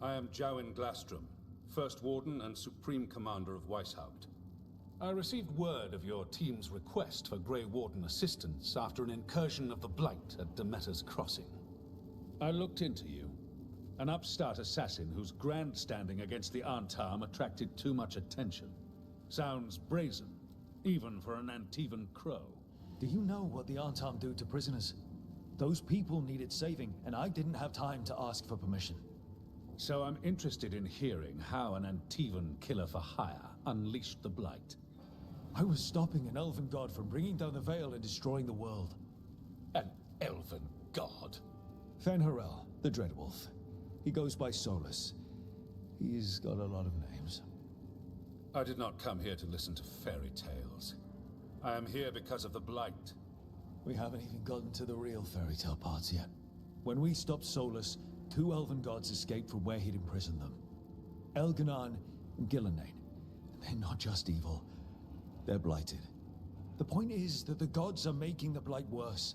I am Jowin Glastrom, First Warden and Supreme Commander of Weishaupt. I received word of your team's request for Grey Warden assistance after an incursion of the Blight at Demeter's Crossing. I looked into you. An upstart assassin whose grandstanding against the Antarm attracted too much attention. Sounds brazen, even for an Antivan crow. Do you know what the Antarm do to prisoners? Those people needed saving, and I didn't have time to ask for permission. So I'm interested in hearing how an Antivan killer for hire unleashed the Blight. I was stopping an elven god from bringing down the Veil and destroying the world. An elven god? Fen'Harel, the Dreadwolf. He goes by Solus. He's got a lot of names. I did not come here to listen to fairy tales. I am here because of the Blight. We haven't even gotten to the real fairy tale parts yet. When we stopped Solus, 2 elven gods escaped from where he'd imprisoned them. Elganan and Gillenane. They're not just evil. They're blighted. The point is that the gods are making the Blight worse.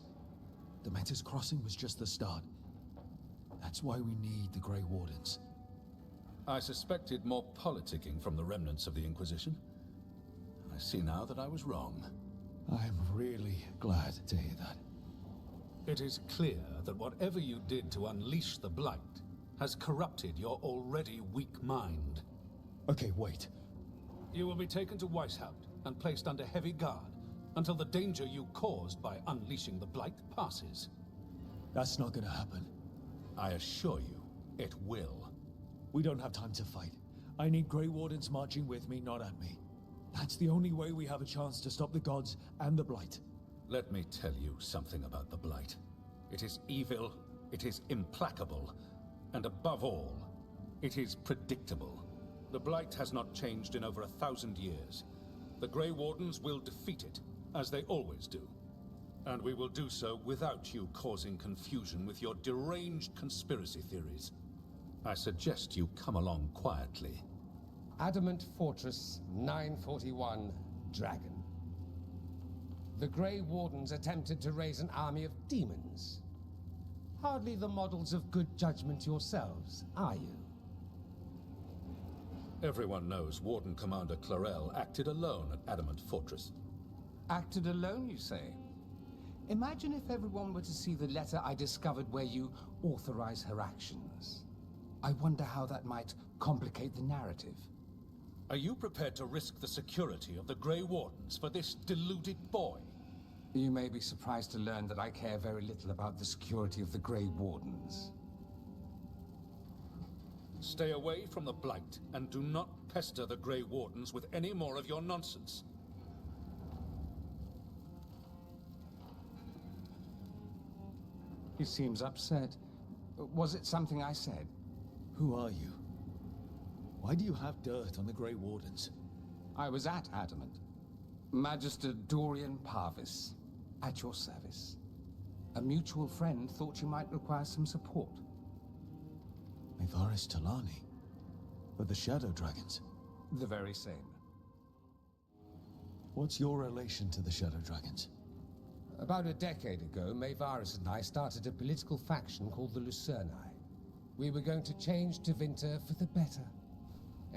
Demeter's Crossing was just the start. That's why we need the Grey Wardens. I suspected more politicking from the remnants of the Inquisition. I see now that I was wrong. I'm really glad to hear that. It is clear that whatever you did to unleash the Blight has corrupted your already weak mind. Okay, wait. You will be taken to Weishaupt and placed under heavy guard until the danger you caused by unleashing the Blight passes. That's not gonna happen. I assure you, it will. We don't have time to fight. I need Grey Wardens marching with me, not at me. That's the only way we have a chance to stop the gods and the Blight. Let me tell you something about the Blight. It is evil, it is implacable, and above all, it is predictable. The Blight has not changed in over 1,000 years. The Grey Wardens will defeat it, as they always do. And we will do so without you causing confusion with your deranged conspiracy theories. I suggest you come along quietly. Adamant Fortress 941, Dragon. The Grey Wardens attempted to raise an army of demons. Hardly the models of good judgment yourselves, are you? Everyone knows Warden Commander Clarel acted alone at Adamant Fortress. Acted alone, you say? Imagine if everyone were to see the letter I discovered where you authorize her actions. I wonder how that might complicate the narrative. Are you prepared to risk the security of the Grey Wardens for this deluded boy? You may be surprised to learn that I care very little about the security of the Grey Wardens. Stay away from the Blight, and do not pester the Grey Wardens with any more of your nonsense. He seems upset. Was it something I said? Who are you? Why do you have dirt on the Grey Wardens? I was at Adamant. Magister Dorian Parvis, at your service. A mutual friend thought you might require some support. Mevaris Talani? Of the Shadow Dragons? The very same. What's your relation to the Shadow Dragons? About a decade ago, Mevaris and I started a political faction called the Lucerni. We were going to change Tevinter for the better.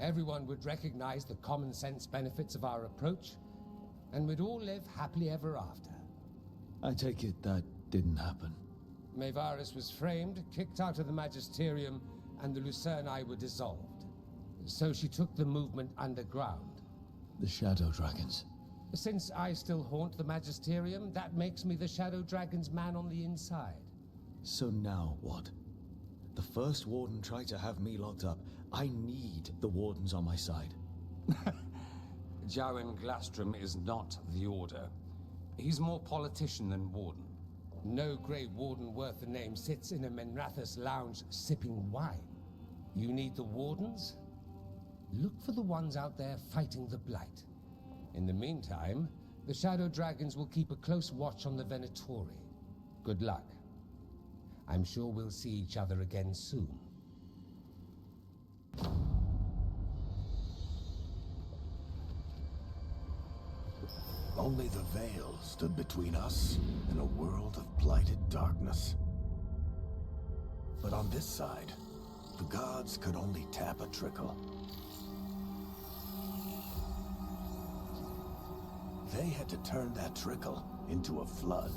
Everyone would recognize the common sense benefits of our approach, and we'd all live happily ever after. I take it that didn't happen. Mevaris was framed, kicked out of the Magisterium, and the Lucerni were dissolved. So she took the movement underground. The Shadow Dragons. Since I still haunt the Magisterium, that makes me the Shadow Dragon's man on the inside. So now what? The First Warden tried to have me locked up. I need the Wardens on my side. Jowin Glastrom is not the Order. He's more politician than Warden. No Grey Warden worth the name sits in a Menrathus lounge sipping wine. You need the Wardens? Look for the ones out there fighting the Blight. In the meantime, the Shadow Dragons will keep a close watch on the Venatori. Good luck. I'm sure we'll see each other again soon. Only the Veil stood between us and a world of blighted darkness. But on this side, The gods could only tap a trickle. They had to turn that trickle into a flood.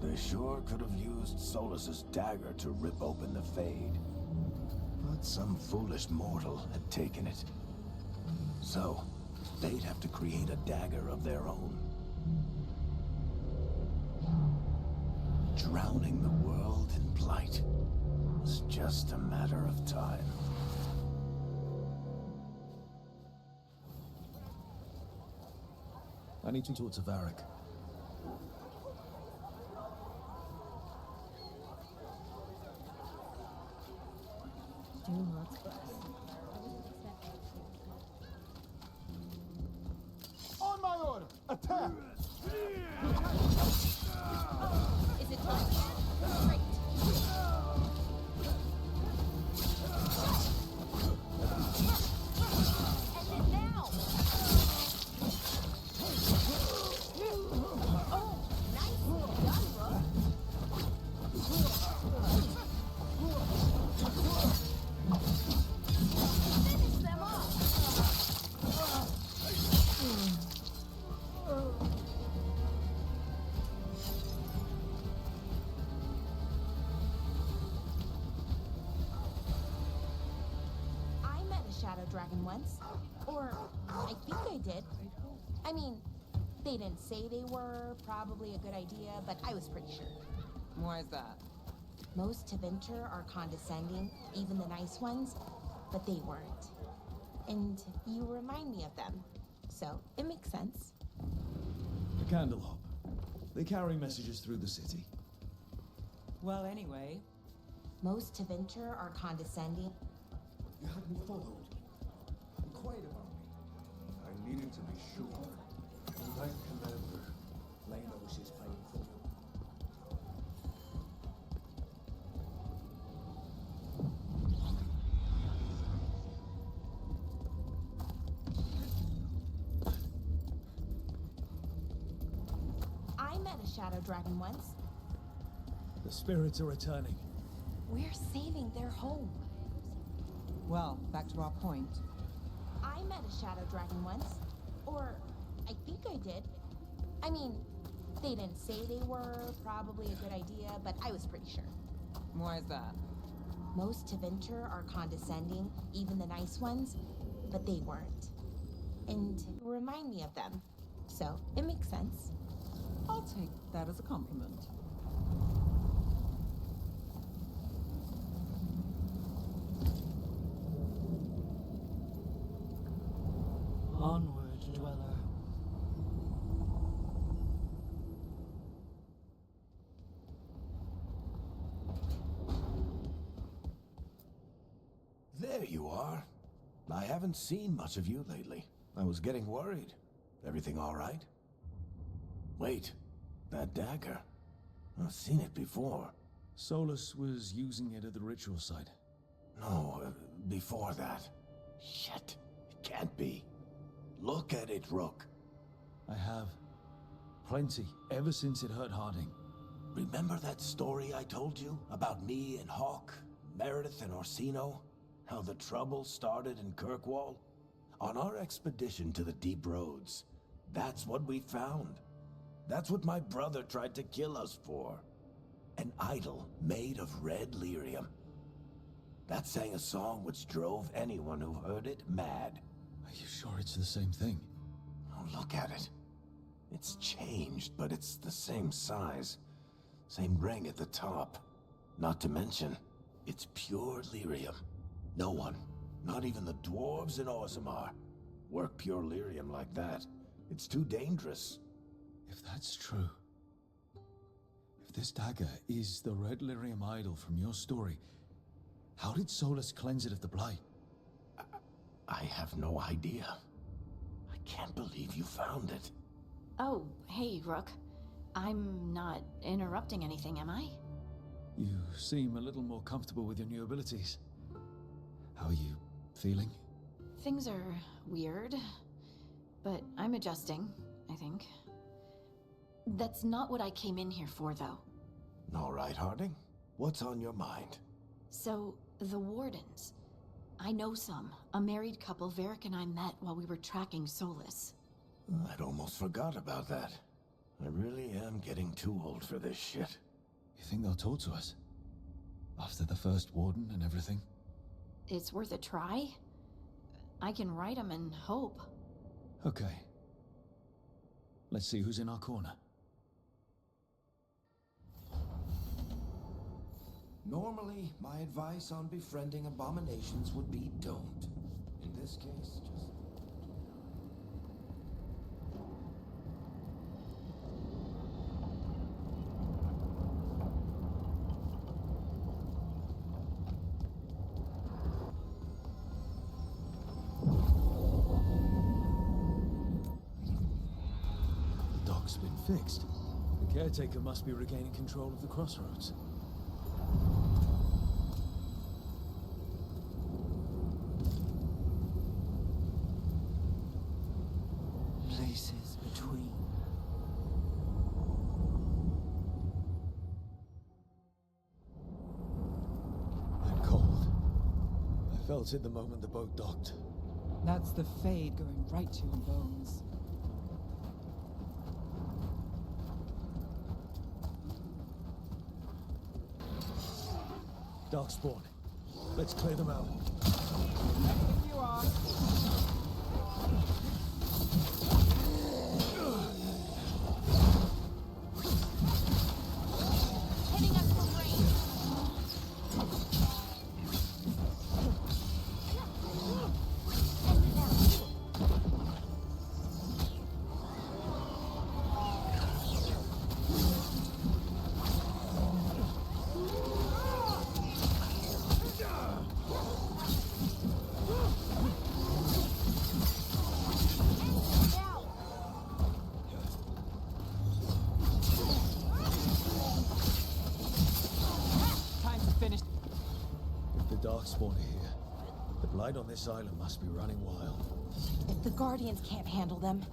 They sure could have used Solus's dagger to rip open the Fade. But some foolish mortal had taken it. So, they'd have to create a dagger of their own. Drowning the world in blight was just a matter of time. I need to talk to Varric. On my order, attack! Is it time? Great. And then now! Oh, nicely done, Rook. Finish them off! I met a shadow dragon once. Or, I think I did. I mean, they didn't say they were probably a good idea, but I was pretty sure. Why is that? Most Tevinter are condescending, even the nice ones, but they weren't. And you remind me of them, so it makes sense. A candle hop. They carry messages through the city. Well, anyway, Most Tevinter are condescending. You had me followed. Inquired about me. I needed to be sure. The Knight Commander, Lanos is paying for you. I met a shadow dragon once. The spirits are returning. We're saving their home. well, back to our point. I met a shadow dragon once. Or, I think I did. I mean, they didn't say they were probably a good idea, but I was pretty sure. Why is that? Most Tevinter are condescending, even the nice ones, but they weren't. And you remind me of them, so it makes sense. I'll take that as a compliment. Onward, dweller. There you are. I haven't seen much of you lately. I was getting worried. Everything all right? Wait, that dagger. I've seen it before. Solus was using it at the ritual site. No, before that. Shit, it can't be. Look at it, Rook. I have. Plenty, ever since it hurt Harding. Remember that story I told you about me and Hawk, Meredith and Orsino? How the trouble started in Kirkwall? On our expedition to the Deep Roads, that's what we found. That's what my brother tried to kill us for. An idol made of red lyrium. That sang a song which drove anyone who heard it mad. Are you sure it's the same thing? Oh, look at it. It's changed, but it's the same size. Same ring at the top. Not to mention, it's pure lyrium. No one, not even the dwarves in Orzammar, work pure lyrium like that. It's too dangerous. If that's true, if this dagger is the red lyrium idol from your story, how did Solus cleanse it of the blight? I have no idea. I can't believe you found it. Oh, hey, Rook. I'm not interrupting anything, am I? You seem a little more comfortable with your new abilities. How are you feeling? Things are weird, but I'm adjusting, I think. That's not what I came in here for, though. All right, Harding. What's on your mind? So, The Wardens. I know some. A married couple Varric and I met while we were tracking Solus. I'd almost forgot about that. I really am getting too old for this shit. You think they'll talk to us? After the first Warden and everything? It's worth a try. I can write them and hope. Okay. Let's see who's in our corner. Normally, my advice on befriending abominations would be don't. In this case, just... The dock's been fixed. The caretaker must be regaining control of the crossroads. Places between. I'm cold. I felt it the moment the boat docked. That's the Fade going right to your bones. Darkspawn. Let's clear them out. You are. Hitting us from range. Enemy down. Time to finish. If the Darkspawn are here, the Blight on this island must be running wild. If the Guardians can't handle them,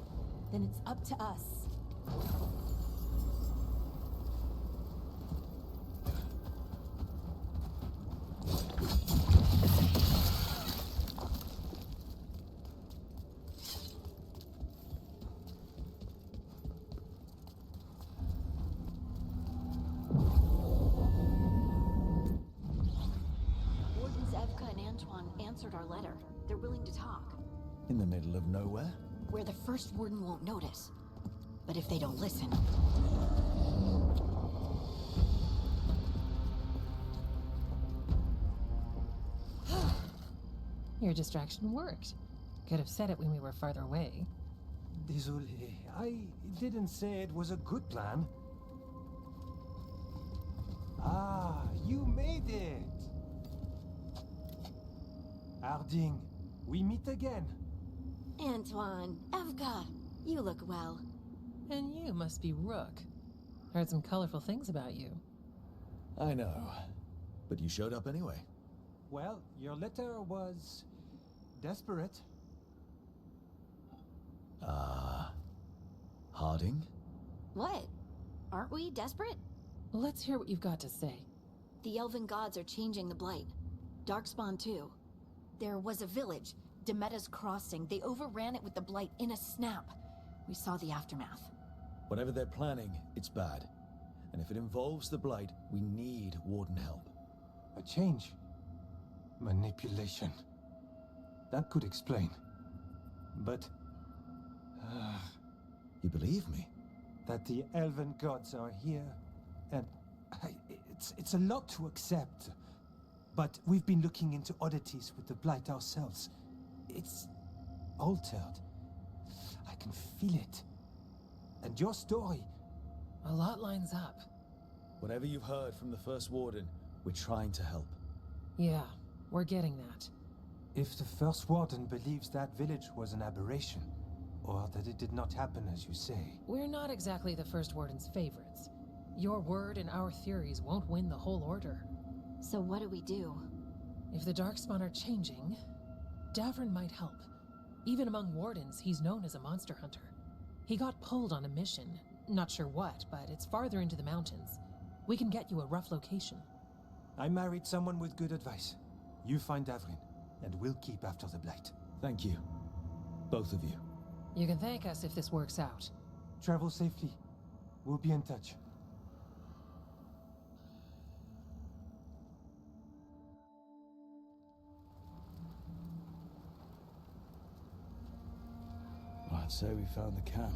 then it's up to us. Wardens Evka and Antoine answered our letter. They're willing to talk. In the middle of nowhere? Where the first Warden won't notice. But if they don't listen... Your distraction worked. Could have said it when we were farther away. Désolé, I didn't say it was a good plan. Ah, you made it! Harding, we meet again. Antoine, Evka, you look well. And you must be Rook. Heard some colorful things about you. I know. But you showed up anyway. Well, your letter was... desperate. Harding? What? Aren't we desperate? Let's hear what you've got to say. The Elven gods are changing the Blight. Darkspawn too. There was a village, Demeta's Crossing. They overran it with the Blight in a snap. We saw the aftermath. Whatever they're planning, it's bad. And if it involves the Blight, we need Warden help. A change. Manipulation. That could explain. But... You believe me? that the Elven gods are here, and it's a lot to accept. But we've been looking into oddities with the Blight ourselves. It's altered. I can feel it. And your story... A lot lines up. Whatever you've heard from the First Warden, we're trying to help. Yeah, we're getting that. If the First Warden believes that village was an aberration, or that it did not happen as you say... We're not exactly the First Warden's favorites. Your word and our theories won't win the whole order. So what do we do? If the Darkspawn are changing, Davrin might help. Even among Wardens, he's known as a monster hunter. He got pulled on a mission. Not sure what, but it's farther into the mountains. We can get you a rough location. I married someone with good advice. You find Davrin, and we'll keep after the Blight. Thank you. Both of you. You can thank us if this works out. Travel safely. We'll be in touch. I'd say we found the camp.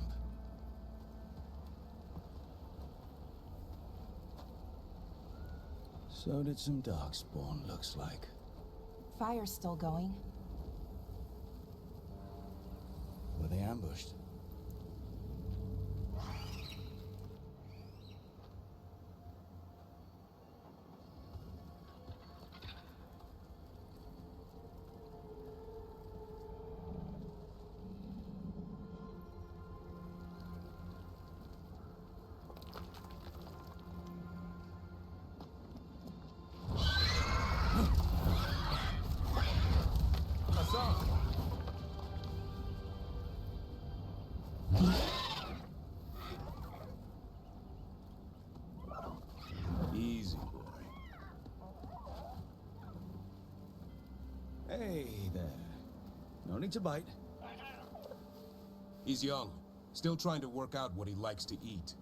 So did some Darkspawn, looks like. Fire's still going. Were they ambushed? Easy, boy. Hey there. No need to bite. He's young, still trying to work out what he likes to eat.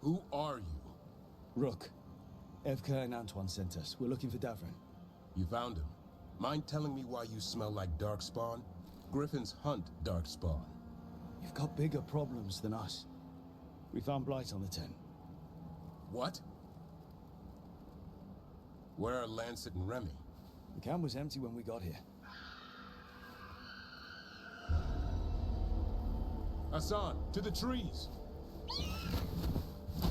Who are you? Rook. Evka and Antoine sent us. We're looking for Davrin. You found him. Mind telling me why you smell like Darkspawn? Griffins hunt Darkspawn. You've got bigger problems than us. We found Blight on the tent. What? Where are Lancet and Remy? The camp was empty when we got here. Hassan, to the trees!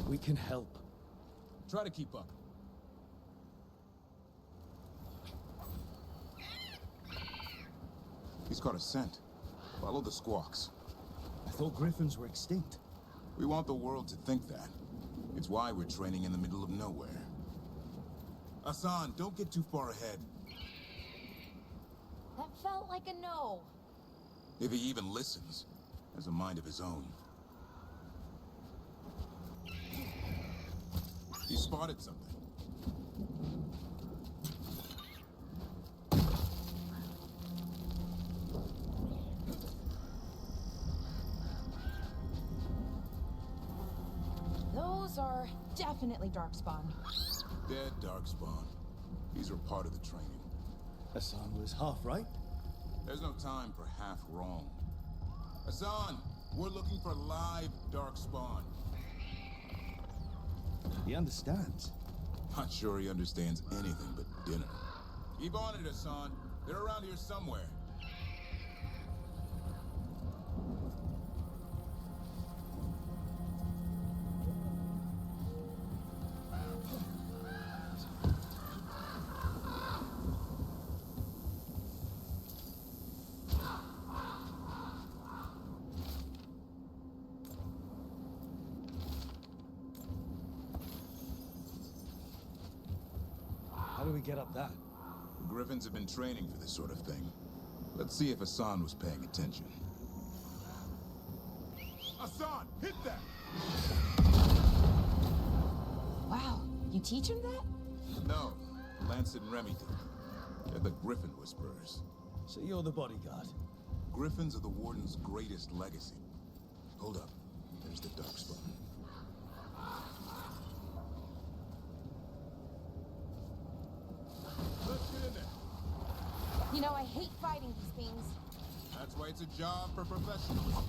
We can help. Try to keep up. He's caught a scent. Follow the squawks. I thought griffins were extinct. We want the world to think that. It's why we're training in the middle of nowhere. Hassan, don't get too far ahead. That felt like a no. If he even listens, has a mind of his own. He spotted something. Those are definitely Darkspawn. Dead Darkspawn. These were part of the training. Hassan was half right. There's no time for half wrong. Hassan, we're looking for live Darkspawn. He understands. Not sure he understands anything but dinner. Keep on it, Hassan. They're around here somewhere. How do we get up that? The Griffins have been training for this sort of thing. Let's see if Hassan was paying attention. Hassan, hit that! Wow, you teach him that? No, Lancet and Remy did. They're the Griffin Whisperers. So you're the bodyguard? Griffins are the Warden's greatest legacy. Hold up. There's the Darkspawn. Let's get in there. You know, I hate fighting these things. That's why it's a job for professionals.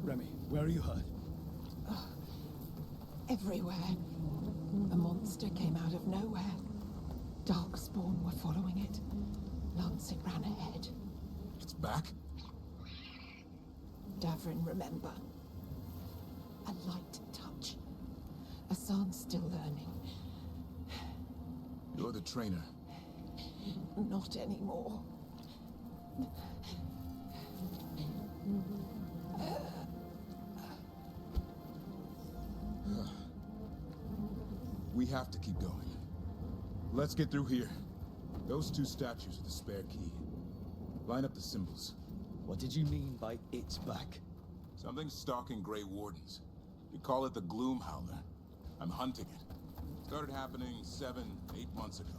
Remy, where are you hurt? Everywhere. monster came out of nowhere. Darkspawn were following it. Lancet ran ahead. It's back? Davrin, remember. A light touch. Asan's still learning. You're the trainer. Not anymore. We have to keep going. Let's get through here. Those two statues are the spare key. Line up the symbols. What did you mean by it's back? Something's stalking Grey Wardens. You call it the Gloom Howler. I'm hunting it. Started happening 7, 8 months ago.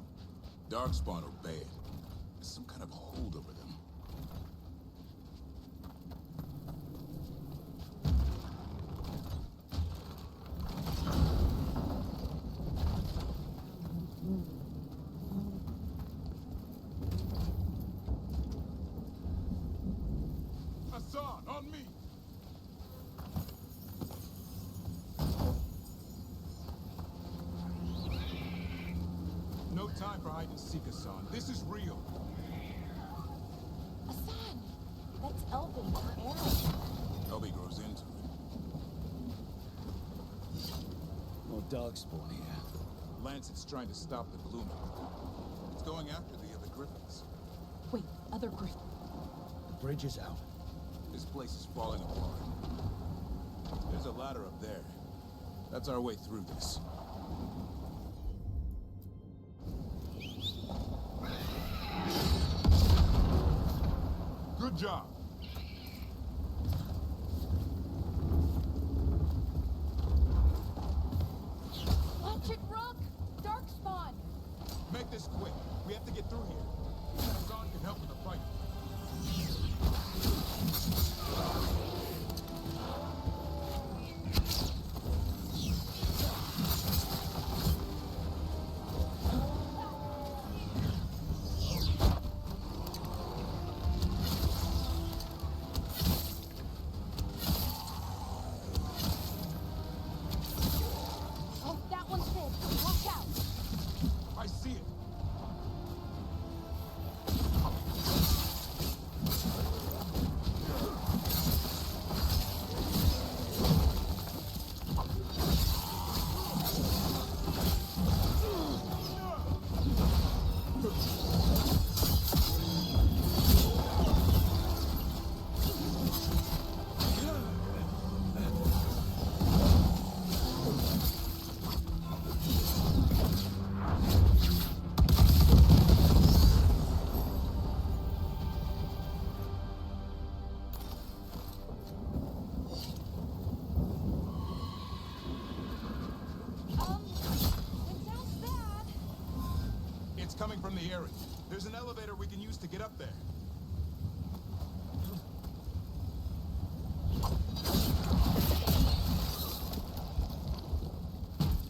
Darkspawn obey it. There's some kind of hold over them. Hassan, on me! No time for hide and seek, Hassan. This is real. Asan! That's Elvin for Aaron. Elby grows into it. More Darkspawn here. Lancet's trying to stop the Gloom. It's going after the other Griffins. Wait, other Griffin. The bridge is out. This place is falling apart. There's a ladder up there. That's our way through this. Good job. Watch it, Rook! Darkspawn! Make this quick. We have to get through here. Hassan can help with the fight. Oh, that one's hit. Watch out! I see it. It sounds bad. It's coming from the area. There's an elevator we can use to get up there.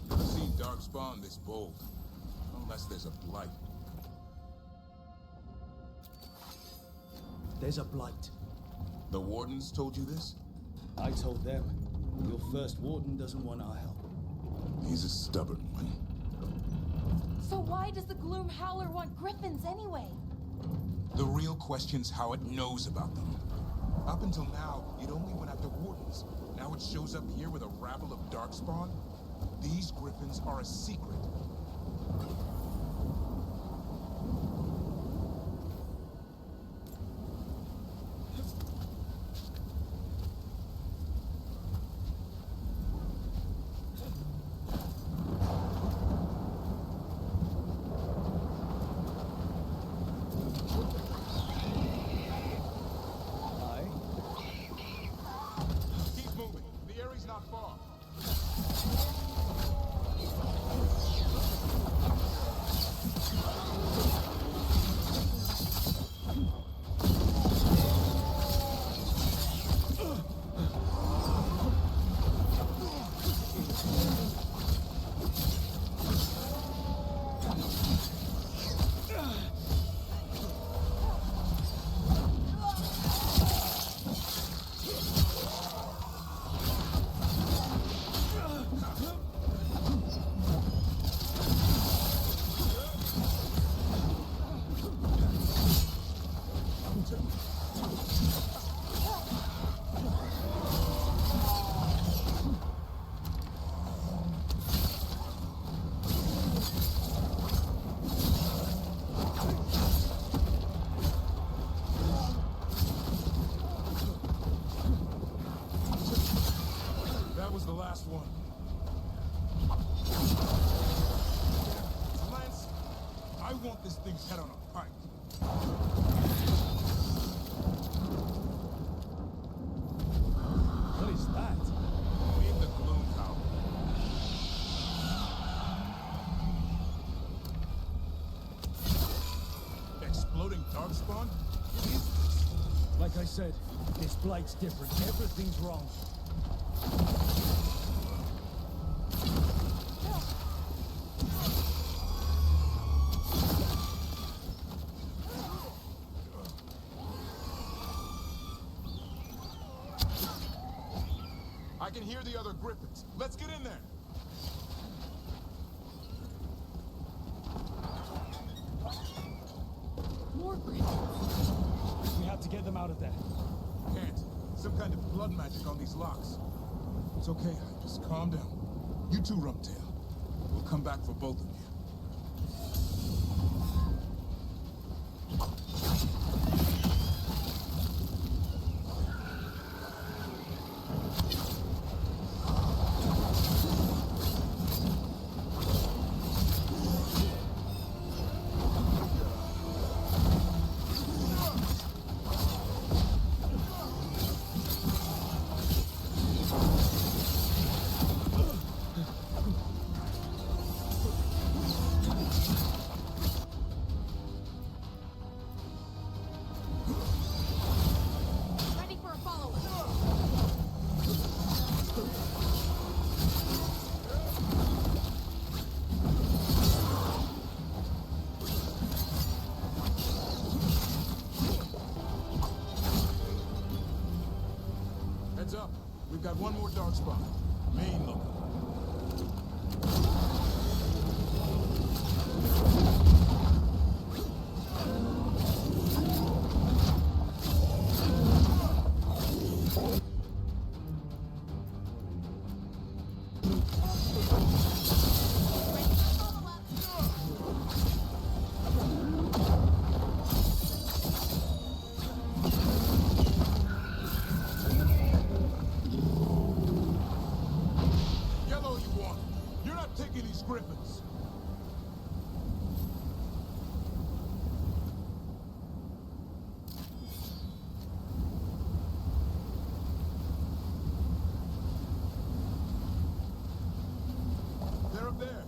Never seen Darkspawn this bold. Unless there's a blight. There's a blight. The Wardens told you this? I told them. Your first warden doesn't want our help. He's a stubborn one. So why does the Gloom Howler want Griffins anyway? The real question's how it knows about them. Up until now, it only went after Wardens. Now it shows up here with a rabble of Darkspawn? These Griffins are a secret. Aye? Keep moving. The area's not far. That was the last one. Lance, I want this thing's head on a pike. What is that? In the gloom tower. Exploding darkspawn? What is this? Like I said, this blight's different. Everything's wrong. I can hear the other griffins. Let's get in there. More griffins. We have to get them out of there. Can't. Some kind of blood magic on these locks. It's okay. Just calm down. You too, Rumtail. We'll come back for both of you. Ready for a follow-up. Heads up. We've got one more dark spot. Main lookout. Yellow, you want. You're not taking these griffins. They're up there.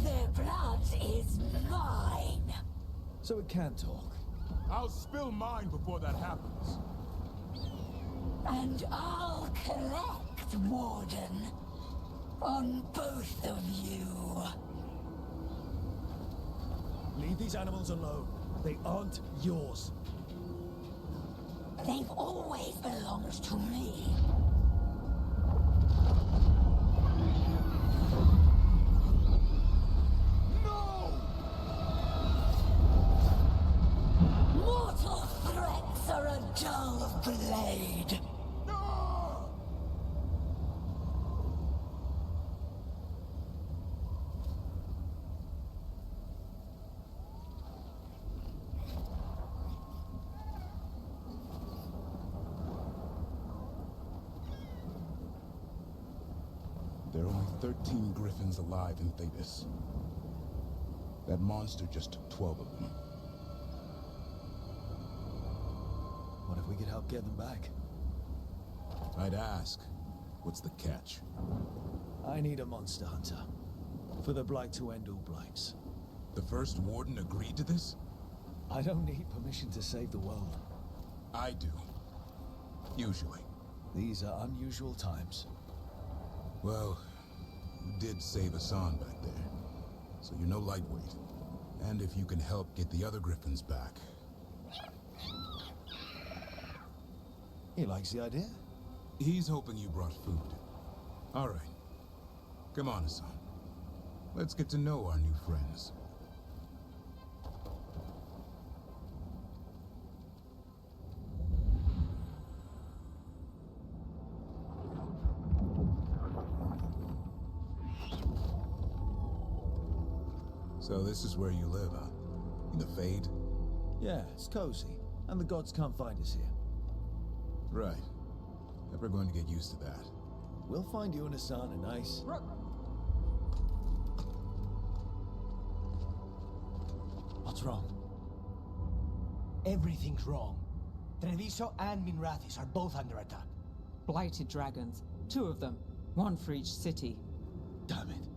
Their blood is mine. So it can talk. I'll spill mine before that happens. And I'll collect, Warden. On both of you. Leave these animals alone. They aren't yours. They've always belonged to me. Mortal threats are a dull blade. There are only 13 griffins alive in Thetis. That monster just took 12 of them. What if we could help get them back? I'd ask, what's the catch? I need a monster hunter. For the Blight to end all blights. The first warden agreed to this? I don't need permission to save the world. I do. Usually. These are unusual times. Well, you did save Hassan back there. So you're no lightweight. And if you can help get the other griffins back. He likes the idea. He's hoping you brought food. All right. Come on, Hassan. Let's get to know our new friends. So this is where you live, huh? In the Fade? Yeah, it's cozy. And the gods can't find us here. Right. Never going to get used to that. We'll find you and Hassan a nice... What's wrong? Everything's wrong. Treviso and Minrathis are both under attack. Blighted dragons. 2 of them. 1 for each city. Damn it.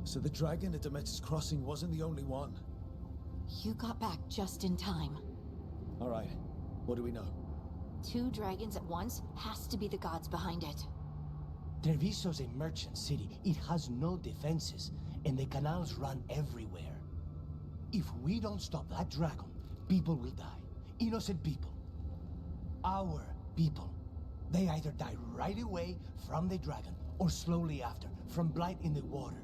So the dragon at Demeter's Crossing wasn't the only one? You got back just in time. All right. What do we know? 2 dragons at once has to be the gods behind it. Treviso's a merchant city. It has no defenses, and the canals run everywhere. If we don't stop that dragon, people will die. Innocent people. Our people. They either die right away from the dragon, or slowly after, from blight in the water.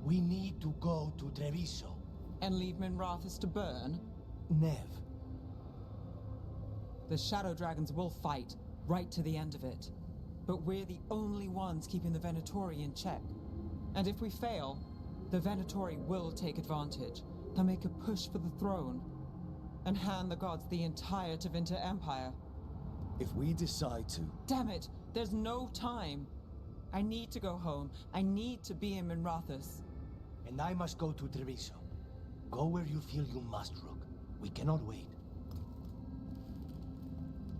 We need to go to Treviso. And leave Minrathis to burn? Nev. The Shadow Dragons will fight, right to the end of it. But we're the only ones keeping the Venatori in check. And if we fail, the Venatori will take advantage. They'll make a push for the throne, and hand the gods the entire Tevinter Empire. If we decide to... Damn it! There's no time! I need to go home. I need to be in Minrathis. And I must go to Treviso. Go where you feel you must, Rook. We cannot wait.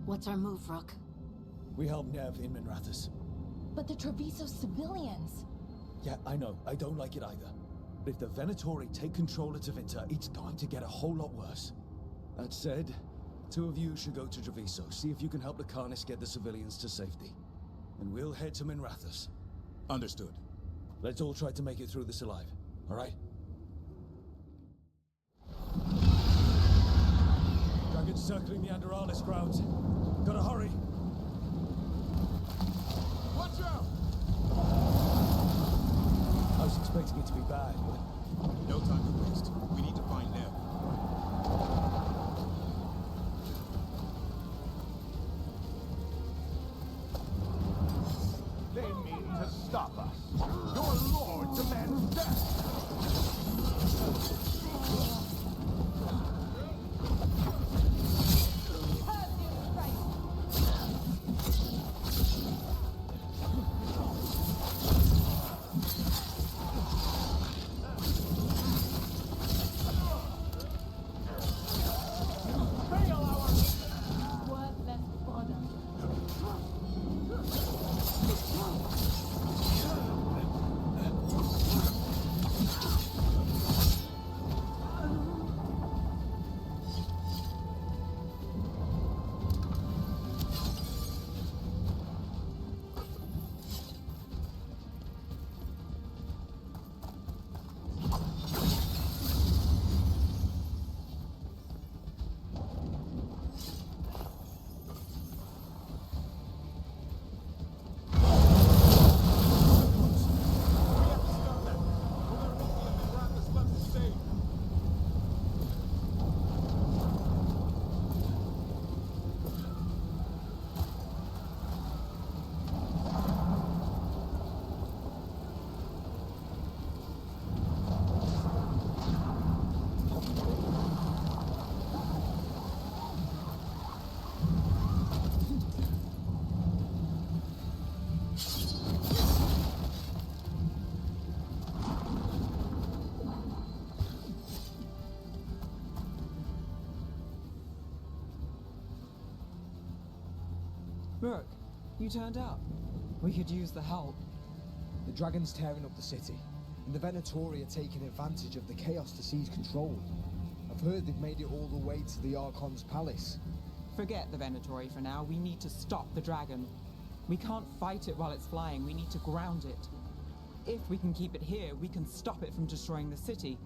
What's our move, Rook? We help Nev in Minrathis. But the Treviso civilians... Yeah, I know. I don't like it either. But if the Venatori take control of Tevinter, it's going to get a whole lot worse. That said, 2 of you should go to Treviso, see if you can help the Carnis get the civilians to safety. And we'll head to Minrathis. Understood. Let's all try to make it through this alive, all right? Dragons circling the Anderalis grounds. Gotta hurry. Watch out! I was expecting it to be bad, but... No time to waste. We need to find Nev. They mean to stop us. Your lord demands death. Rook, you turned up. We could use the help. The dragon's tearing up the city, and the Venatori are taking advantage of the chaos to seize control. I've heard they've made it all the way to the Archon's palace. Forget the Venatori for now. We need to stop the dragon. We can't fight it while it's flying. We need to ground it. If we can keep it here, we can stop it from destroying the city.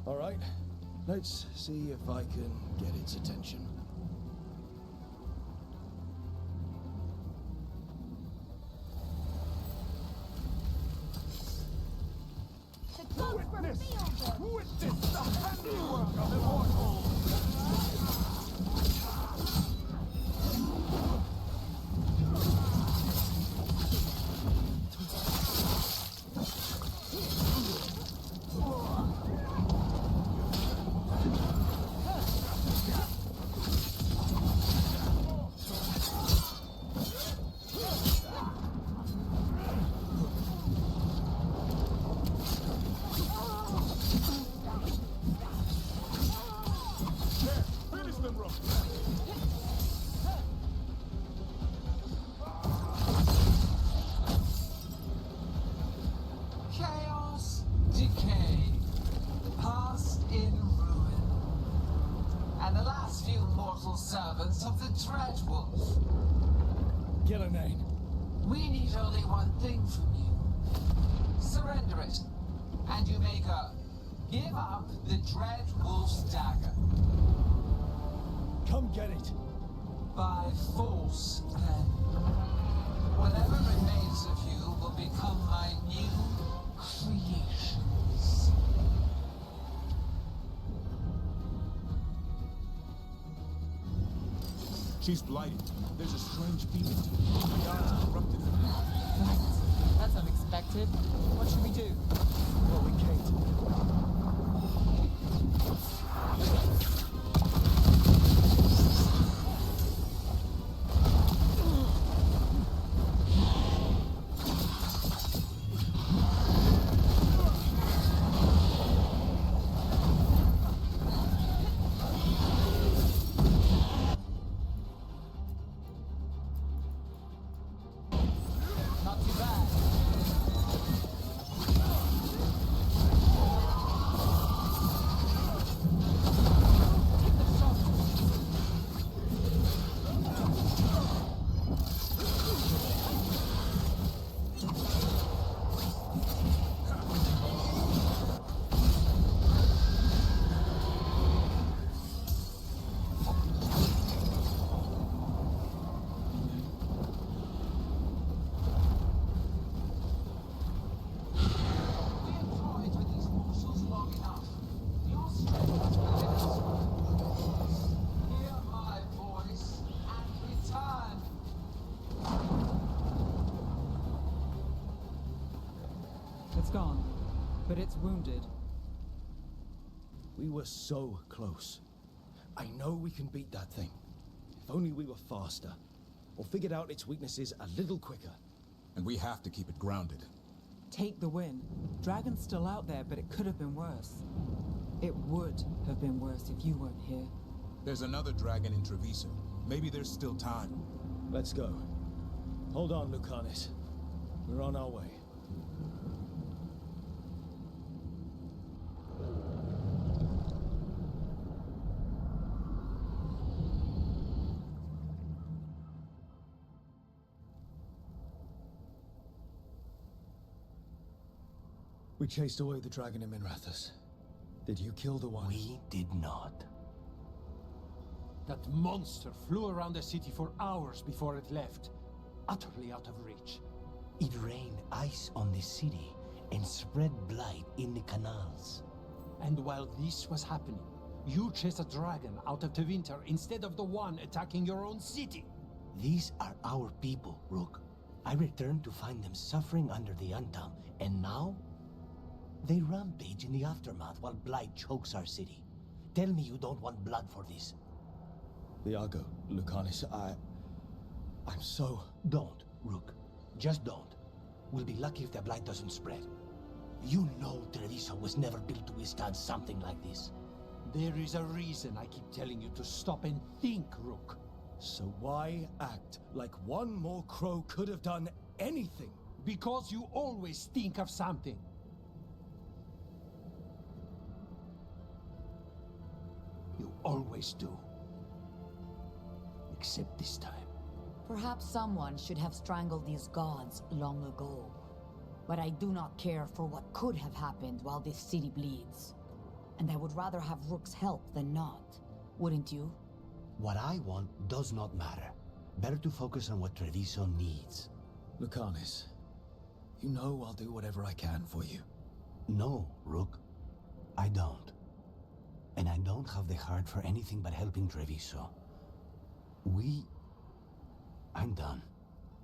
All right. Let's see if I can get its attention. Witness the handiwork of immortals! Chaos, decay, past in ruin, and the last few mortal servants of the Dreadwolf. Gillenane. We need only one thing from you. Surrender it, and you may go. Give up the Dreadwolf's dagger. Come get it. By force, then. Whatever remains of you will become my new creations. She's blighted. There's a strange feeling to it. The gods corrupted her. That's unexpected. What should we do? Well, we can't. Not too bad. It's gone, but it's wounded. We were so close. I know we can beat that thing. If only we were faster, or figured out its weaknesses a little quicker. And we have to keep it grounded. Take the win. Dragon's still out there, but it could have been worse. It would have been worse if you weren't here. There's another dragon in Treviso. Maybe there's still time. Let's go. Hold on, Lucanis. We're on our way. We chased away the dragon in Minrathous. Did you kill the one? We did not. That monster flew around the city for hours before it left, utterly out of reach. It rained ice on the city and spread blight in the canals. And while this was happening, you chased a dragon out of Tevinter instead of the one attacking your own city. These are our people, Rook. I returned to find them suffering under the Untown, and now they rampage in the aftermath while blight chokes our city. Tell me you don't want blood for this. Iago, Lucanis, I'm so... Don't, Rook. Just don't. We'll be lucky if the blight doesn't spread. You know Treviso was never built to withstand something like this. There is a reason I keep telling you to stop and think, Rook. So why act like one more crow could have done anything? Because you always think of something. You always do. Except this time. Perhaps someone should have strangled these gods long ago. But I do not care for what could have happened while this city bleeds. And I would rather have Rook's help than not. Wouldn't you? What I want does not matter. Better to focus on what Treviso needs. Lucanis, you know I'll do whatever I can for you. No, Rook. I don't. And I don't have the heart for anything but helping Treviso. I'm done.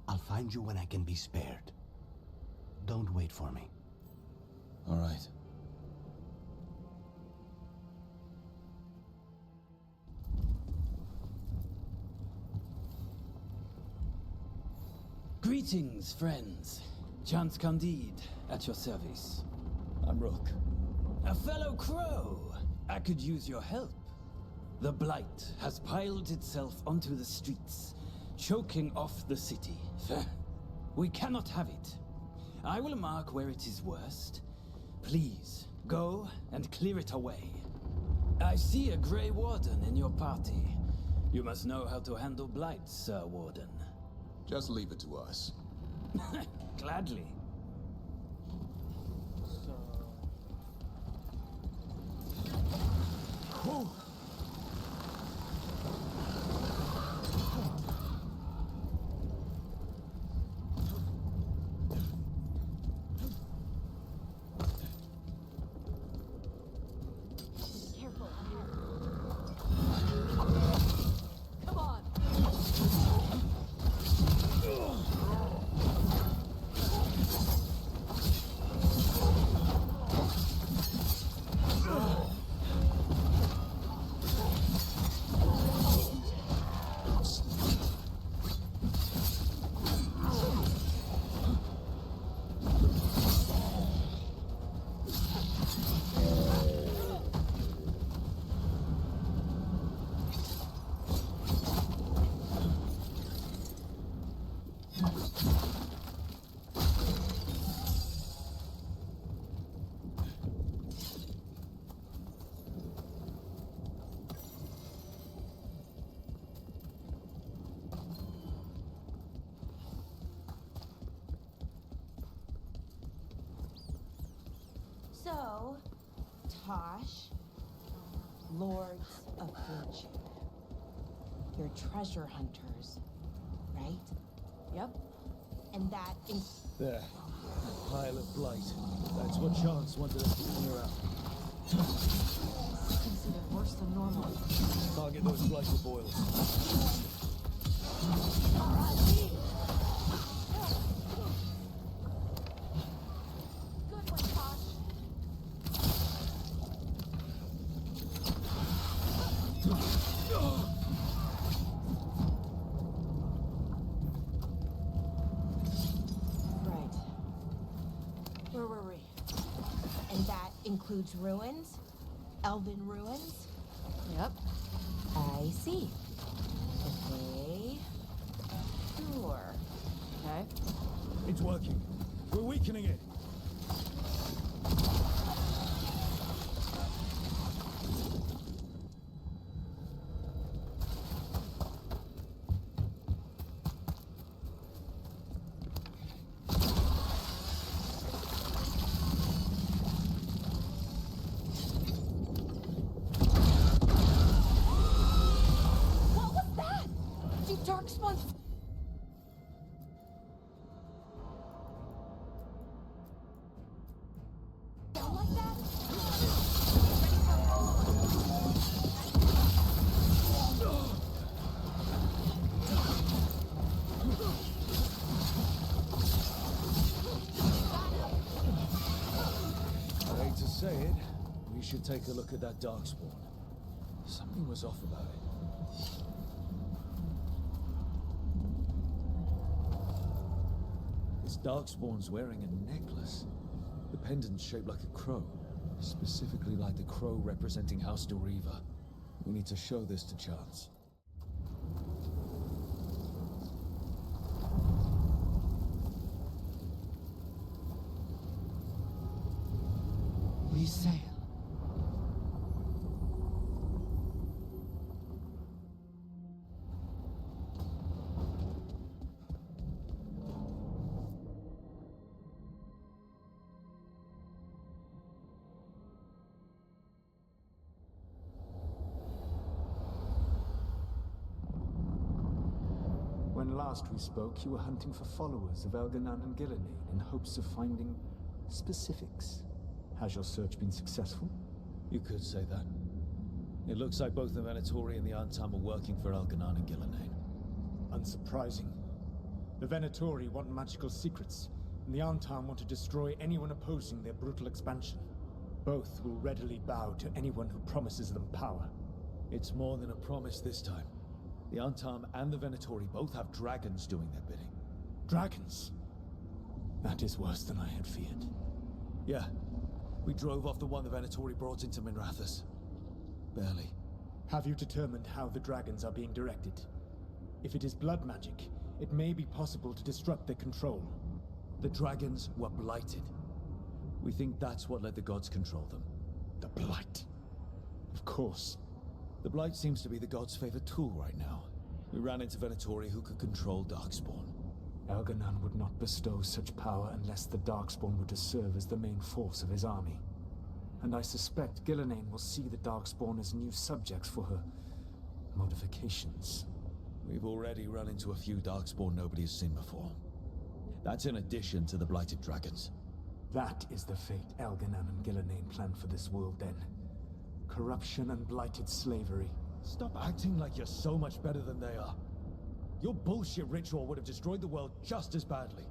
I'll find you when I can be spared. Don't wait for me. All right. Greetings, friends. Chance Candide, at your service. I'm Rook. A fellow crow. I could use your help. The Blight has piled itself onto the streets, choking off the city. We cannot have it. I will mark where it is worst. Please, go and clear it away. I see a Grey Warden in your party. You must know how to handle Blight, Sir Warden. Just leave it to us. Gladly. Whoa. Careful. Come on. So, Tosh, Lords of Virtue. You're treasure hunters, right? Yep. And that is... There. A pile of blight. That's what Chance wanted us to clear out. considered worse than normal. Target those blighted boils. Good one, Tosh. Right. Where were we? And that includes ruins? Elven ruins? Yep. I see. Okay. Sure. Okay. It's working. We're weakening it. What was that? Did Darkspawn... sound like that? I hate to say it, we should take a look at that Darkspawn. Something was off about it. This Darkspawn's wearing a necklace. The pendant's shaped like a crow, specifically like the crow representing House Doriva. We need to show this to Chance. We sail. When last we spoke, you were hunting for followers of Elganan and Gillenane in hopes of finding specifics. Has your search been successful? You could say that. It looks like both the Venatori and the Antam are working for Elganon and Gillenane. Unsurprising. The Venatori want magical secrets, and the Antam want to destroy anyone opposing their brutal expansion. Both will readily bow to anyone who promises them power. It's more than a promise this time. The Antam and the Venatori both have dragons doing their bidding. Dragons? That is worse than I had feared. Yeah. We drove off the one the Venatori brought into Minrathous. Barely. Have you determined how the dragons are being directed? If it is blood magic, it may be possible to disrupt their control. The dragons were blighted. We think that's what let the gods control them. The Blight? Of course. The Blight seems to be the gods' favorite tool right now. We ran into Venatori who could control Darkspawn. Elganon would not bestow such power unless the Darkspawn were to serve as the main force of his army. And I suspect Gillenane will see the Darkspawn as new subjects for her modifications. We've already run into a few Darkspawn nobody has seen before. That's in addition to the blighted dragons. That is the fate Elganon and Gillenane planned for this world then. Corruption and blighted slavery. Stop acting like you're so much better than they are. Your bullshit ritual would have destroyed the world just as badly.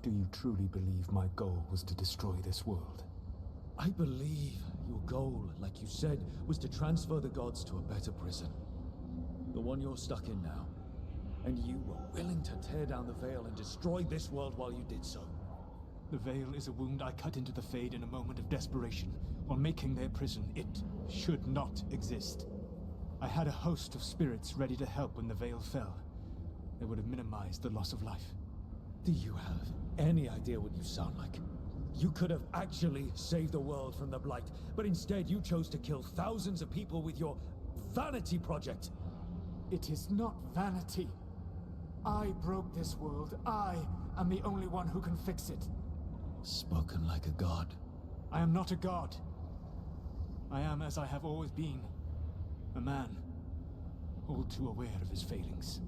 Do you truly believe my goal was to destroy this world? I believe your goal, like you said, was to transfer the gods to a better prison. The one you're stuck in now. And you were willing to tear down the veil and destroy this world while you did so. The veil is a wound I cut into the Fade in a moment of desperation, while making their prison. It should not exist. I had a host of spirits ready to help when the veil fell. They would have minimized the loss of life. Do you have any idea what you sound like? You could have actually saved the world from the Blight, but instead you chose to kill thousands of people with your vanity project. It is not vanity. I broke this world. I am the only one who can fix it. Spoken like a god. I am not a god. I am as I have always been. A man. All too aware of his failings.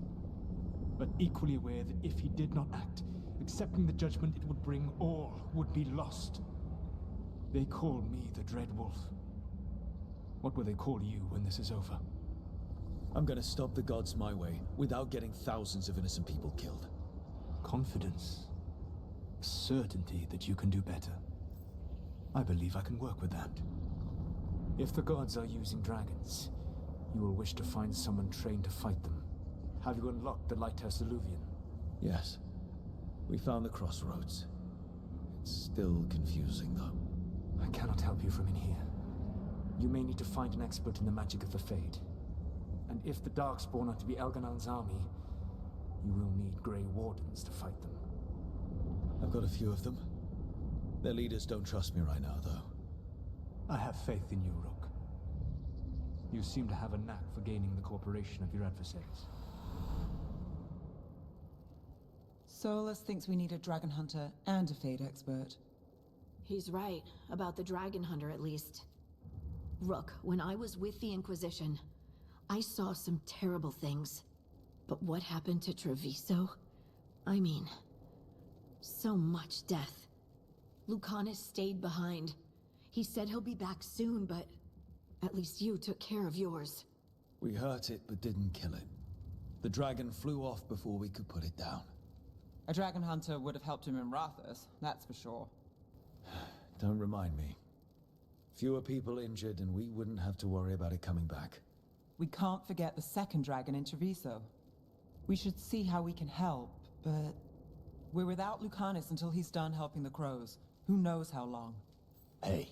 But equally aware that if he did not act, accepting the judgment it would bring, all would be lost. They call me the Dread Wolf. What will they call you when this is over? I'm gonna stop the gods my way, without getting thousands of innocent people killed. Confidence. Certainty that you can do better. I believe I can work with that. If the gods are using dragons, you will wish to find someone trained to fight them. Have you unlocked the Lighthouse Illuvian? Yes. We found the crossroads. It's still confusing, though. I cannot help you from in here. You may need to find an expert in the magic of the Fade. And if the Darkspawn are to be Elganon's army, you will need Grey Wardens to fight them. I've got a few of them. Their leaders don't trust me right now, though. I have faith in you, Rook. You seem to have a knack for gaining the cooperation of your adversaries. Solus thinks we need a dragon hunter and a Fade expert. He's right, about the dragon hunter at least. Rook, when I was with the Inquisition, I saw some terrible things. But what happened to Treviso? I mean, so much death. Lucanus stayed behind. He said he'll be back soon, but at least you took care of yours. We hurt it, but didn't kill it. The dragon flew off before we could put it down. A dragon hunter would have helped him in Rathus, that's for sure. Don't remind me. Fewer people injured, and we wouldn't have to worry about it coming back. We can't forget the second dragon in Treviso. We should see how we can help, but we're without Lucanus until he's done helping the crows. Who knows how long? Hey,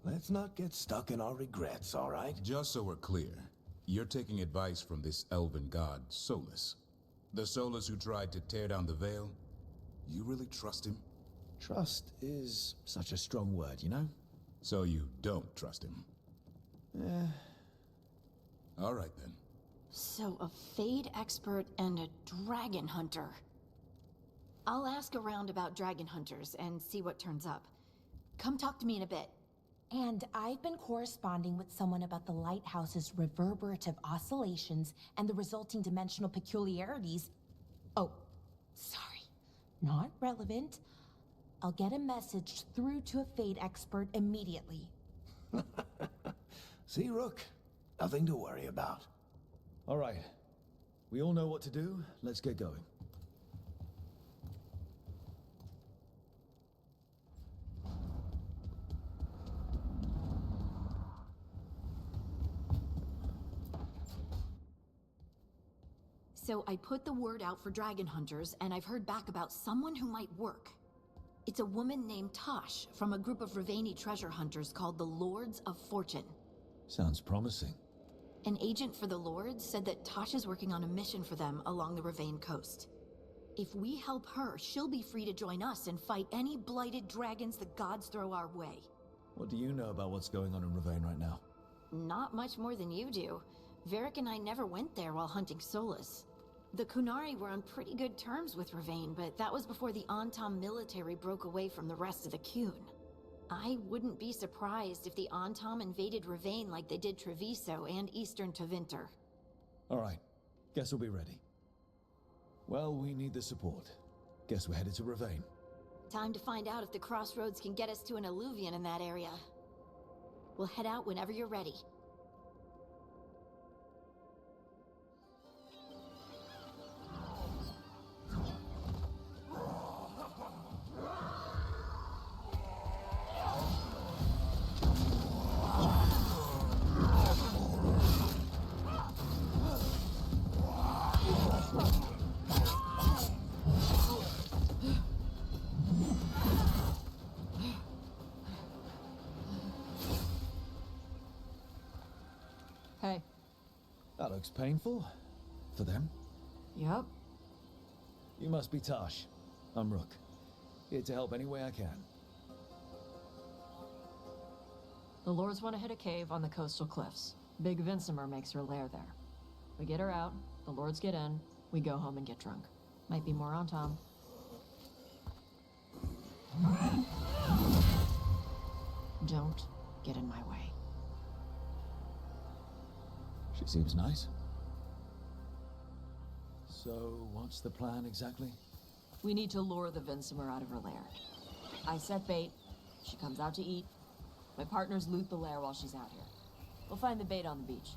let's not get stuck in our regrets, all right? Just so we're clear, you're taking advice from this elven god, Solus. The Solus who tried to tear down the veil? You really trust him? Trust is such a strong word, you know? So you don't trust him? All right, then. So a Fade expert and a dragon hunter. I'll ask around about dragon hunters and see what turns up. Come talk to me in a bit. And I've been corresponding with someone about the lighthouse's reverberative oscillations and the resulting dimensional peculiarities. Oh, sorry. Not relevant. I'll get a message through to a Fade expert immediately. See, Rook? Nothing to worry about. All right. We all know what to do. Let's get going. So I put the word out for dragon hunters, and I've heard back about someone who might work. It's a woman named Tosh from a group of Ravani treasure hunters called the Lords of Fortune. Sounds promising. An agent for the Lords said that Tosh is working on a mission for them along the Ravane coast. If we help her, she'll be free to join us and fight any blighted dragons the gods throw our way. What do you know about what's going on in Ravane right now? Not much more than you do. Varric and I never went there while hunting Solus. The Kunari were on pretty good terms with Ravane, but that was before the Antam military broke away from the rest of the Qun. I wouldn't be surprised if the Antam invaded Ravane like they did Treviso and Eastern Tevinter. All right. Guess we'll be ready. Well, we need the support. Guess we're headed to Ravane. Time to find out if the crossroads can get us to an alluvion in that area. We'll head out whenever you're ready. Hey. That looks painful. For them? Yep. You must be Tosh. I'm Rook. Here to help any way I can. The Lords want to hit a cave on the coastal cliffs. Big Vincimer makes her lair there. We get her out, the Lords get in, we go home and get drunk. Might be more on Tom. Don't get in my way. She seems nice. So, what's the plan exactly? We need to lure the Vincimer out of her lair. I set bait, she comes out to eat. My partners loot the lair while she's out here. We'll find the bait on the beach.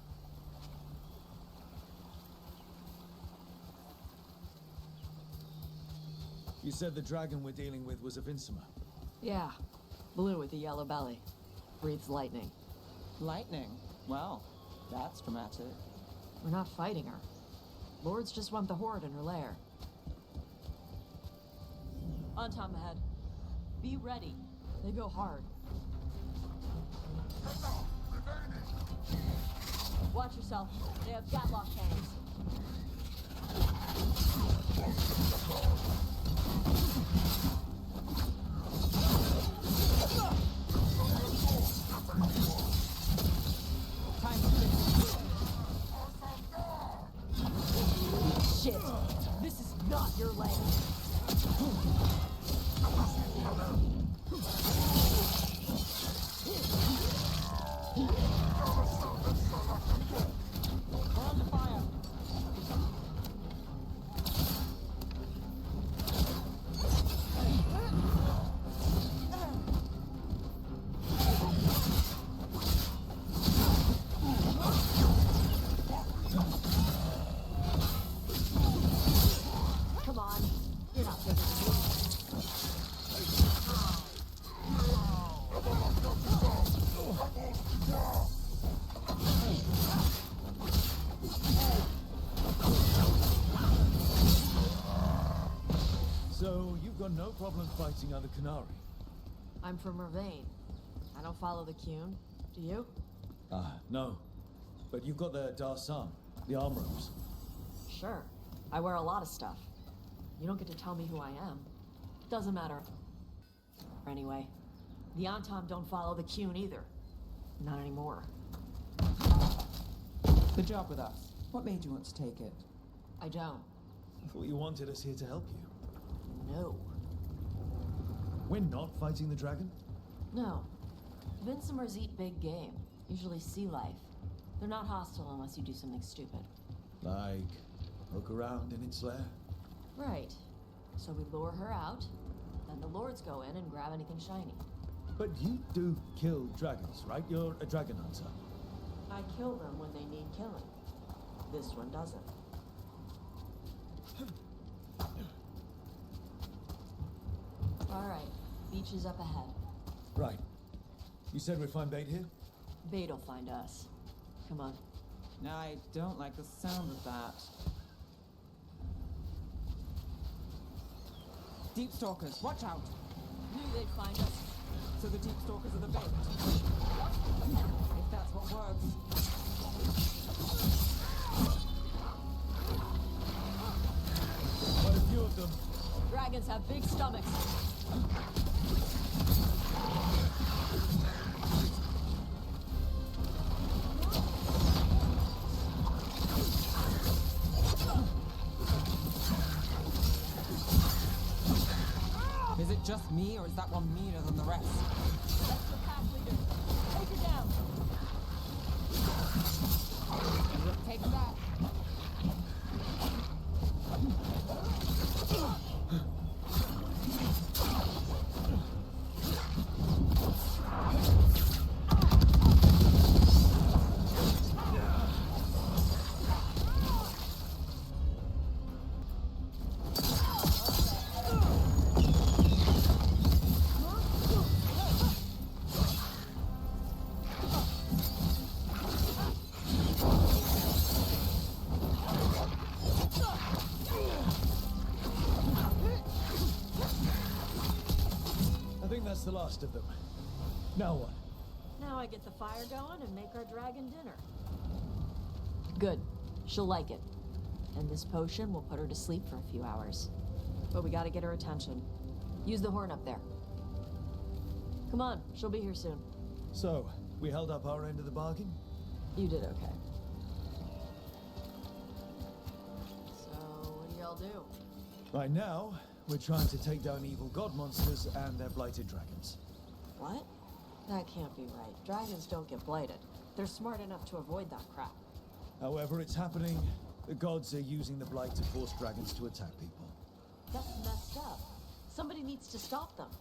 You said the dragon we're dealing with was a Vincimer. Yeah, blue with a yellow belly. Breathes lightning. Lightning? Well, that's dramatic. We're not fighting her. Lords just want the horde in her lair. On Tom ahead. Be ready. They go hard. Watch yourself. They have gatlock cannons. Time to finish. Shit! This is not your lane! We're under fire. Come on, you're not taking it. So, you've got no problem fighting other Kunari? I'm from Ravane. I don't follow the Qun. Do you? No. But you've got the Darsam, the armorers. Sure. I wear a lot of stuff. You don't get to tell me who I am. Doesn't matter. Anyway, the Antam don't follow the Qun either. Not anymore. Good job with us. What made you want to take it? I don't. I thought you wanted us here to help you. No. We're not fighting the dragon? No. Vincimers eat big game. Usually sea life. They're not hostile unless you do something stupid. Like, poke around in its lair? Right. So we lure her out, then the Lords go in and grab anything shiny. But you do kill dragons, right? You're a dragon hunter. I kill them when they need killing. This one doesn't. Alright, beach is up ahead. Right. You said we'd find bait here? Bait'll find us. Come on. I don't like the sound of that. Deep stalkers, watch out! Knew they'd find us. So the deep stalkers are the bait. If that's what works. Quite a few of them. Dragons have big stomachs. Is it just me, or is that one meaner than the rest? That's the pack leader. Take her down. Take that. That's the last of them. Now what? Now I get the fire going and make our dragon dinner. Good. She'll like it. And this potion will put her to sleep for a few hours. But we gotta get her attention. Use the horn up there. Come on, she'll be here soon. So, we held up our end of the bargain? You did okay. So, what do y'all do? Right now, we're trying to take down evil god monsters and their blighted dragons. What? That can't be right. Dragons don't get blighted. They're smart enough to avoid that crap. However it's happening, the gods are using the blight to force dragons to attack people. That's messed up. Somebody needs to stop them.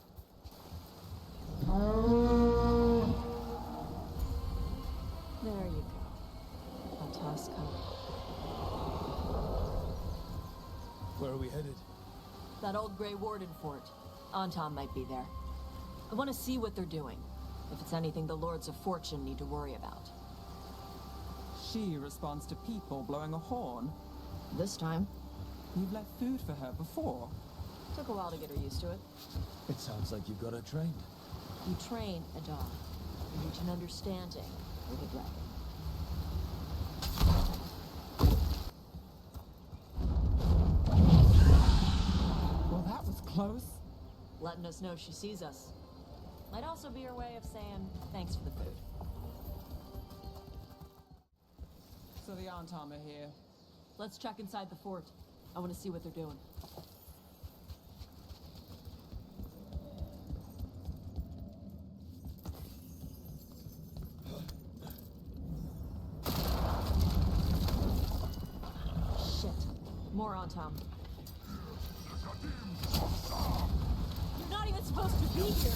There you go. Fantastic. Where are we headed? That old Grey Warden fort. Anton might be there. I want to see what they're doing. If it's anything the Lords of Fortune need to worry about. She responds to people blowing a horn. This time. You've left food for her before. Took a while to get her used to it. It sounds like you've got her trained. You train a dog. You reach an understanding with a dragon. Well, that was close. Letting us know she sees us. Might also be her way of saying thanks for the food. So the Antam are here. Let's check inside the fort. I want to see what they're doing. Shit. More Antam. You're not even supposed to be here.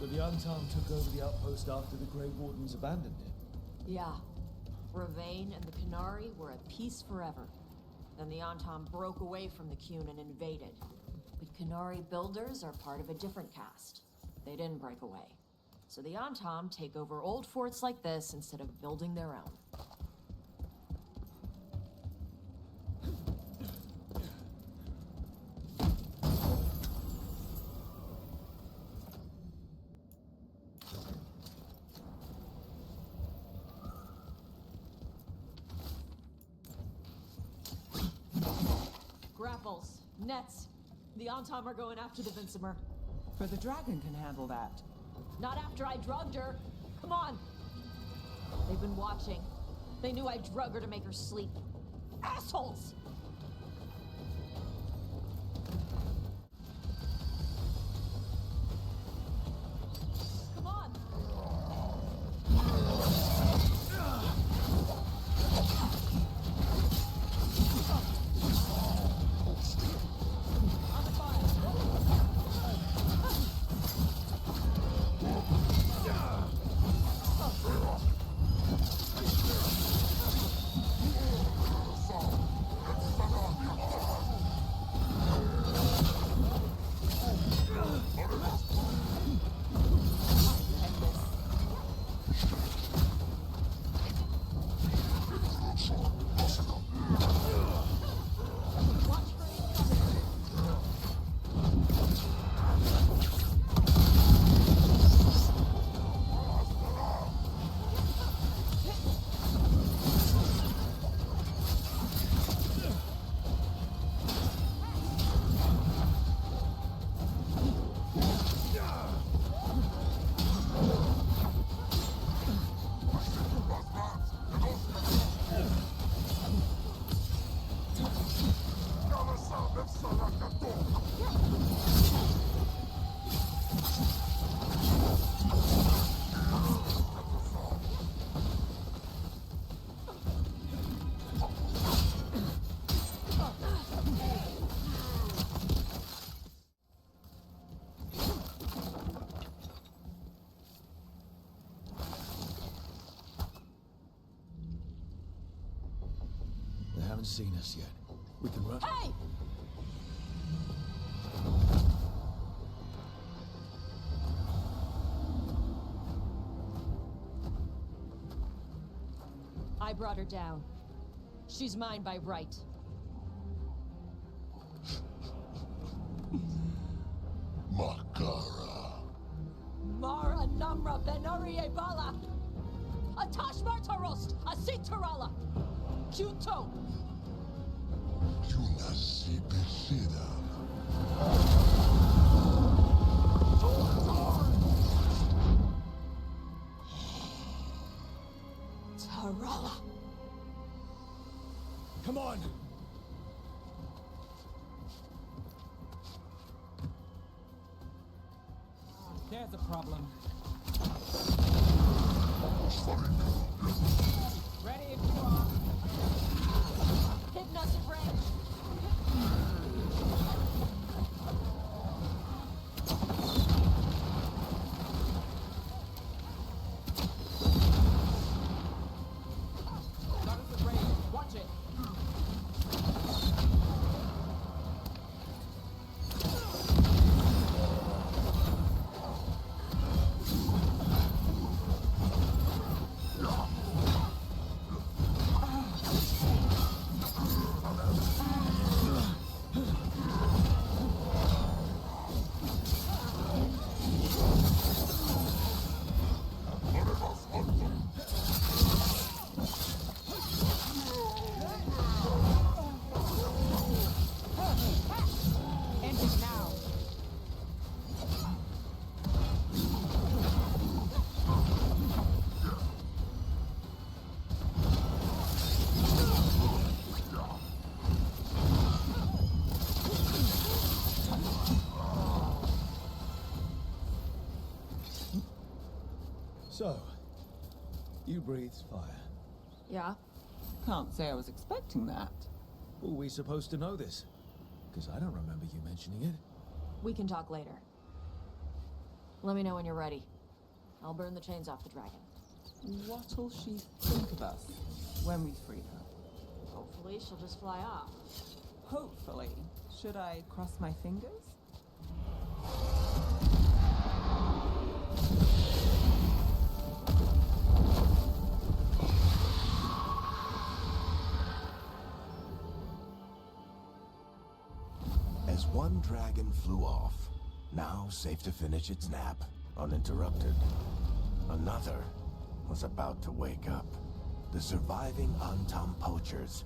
The Antam took over the outpost after the Grey Wardens abandoned it. Yeah. Ravain and the Canary were at peace forever. Then the Antom broke away from the Qun and invaded. But Kenari builders are part of a different caste. They didn't break away. So the Antom take over old forts like this instead of building their own. Grapples, nets. The Antom are going after the Vincimer. But the dragon can handle that. Not after I drugged her. Come on. They've been watching. They knew I drug her to make her sleep. Assholes! Come on! They haven't seen us yet. We can run. Hey! I brought her down. She's mine by right. Makara. Mara Namra Benarie Bala! Atash Martarost! Asitarala! Kyuto! Yunasi Besida. Tarala! Come on! There's a problem. Ready if you are. Hypnosis range! Hypnosis range. Watch it. Ending now. So, you breathed fire. Yeah? Can't say I was expecting that. Were we supposed to know this? Because I don't remember you mentioning it. We can talk later. Let me know when you're ready. I'll burn the chains off the dragon. What'll she think of us when we free her? Hopefully hopefully she'll just fly off. Hopefully. Should I cross my fingers? As one dragon flew off, now safe to finish its nap, uninterrupted, another was about to wake up. The surviving Antam poachers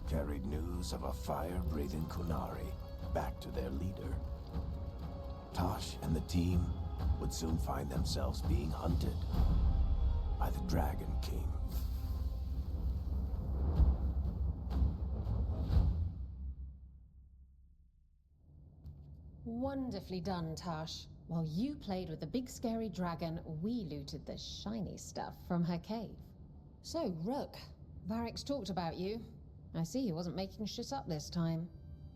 carried news of a fire-breathing Kunari back to their leader. Tosh and the team would soon find themselves being hunted by the Dragon King. Wonderfully done, Tosh. While you played with the big scary dragon, we looted the shiny stuff from her cave. So, Rook, Varric's talked about you. I see he wasn't making shit up this time.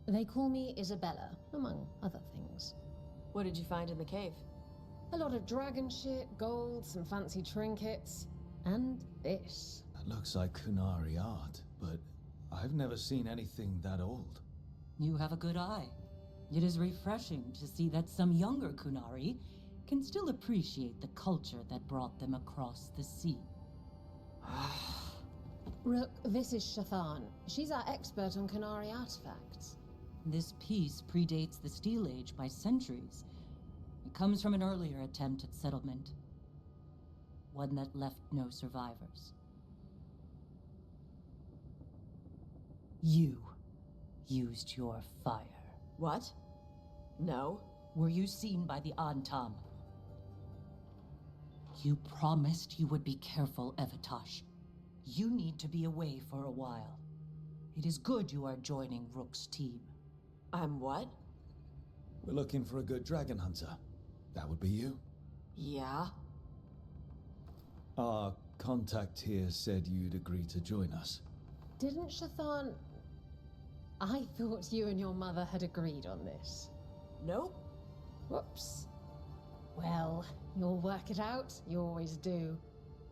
They call me Isabella, among other things. What did you find in the cave? A lot of dragon shit, gold, some fancy trinkets, and this. That looks like Kunari art, but I've never seen anything that old. You have a good eye. It is refreshing to see that some younger Kunari can still appreciate the culture that brought them across the sea. Rook, this is Shathan. She's our expert on Kunari artifacts. This piece predates the Steel Age by centuries. It comes from an earlier attempt at settlement. One that left no survivors. You used your fire. What? No. Were you seen by the Antam? You promised you would be careful, Evatosh. You need to be away for a while. It is good you are joining Rook's team. I'm what? We're looking for a good dragon hunter. That would be you. Yeah? Our contact here said you'd agree to join us. Didn't Shathan... I thought you and your mother had agreed on this. Nope. Whoops. Well, you'll work it out. You always do.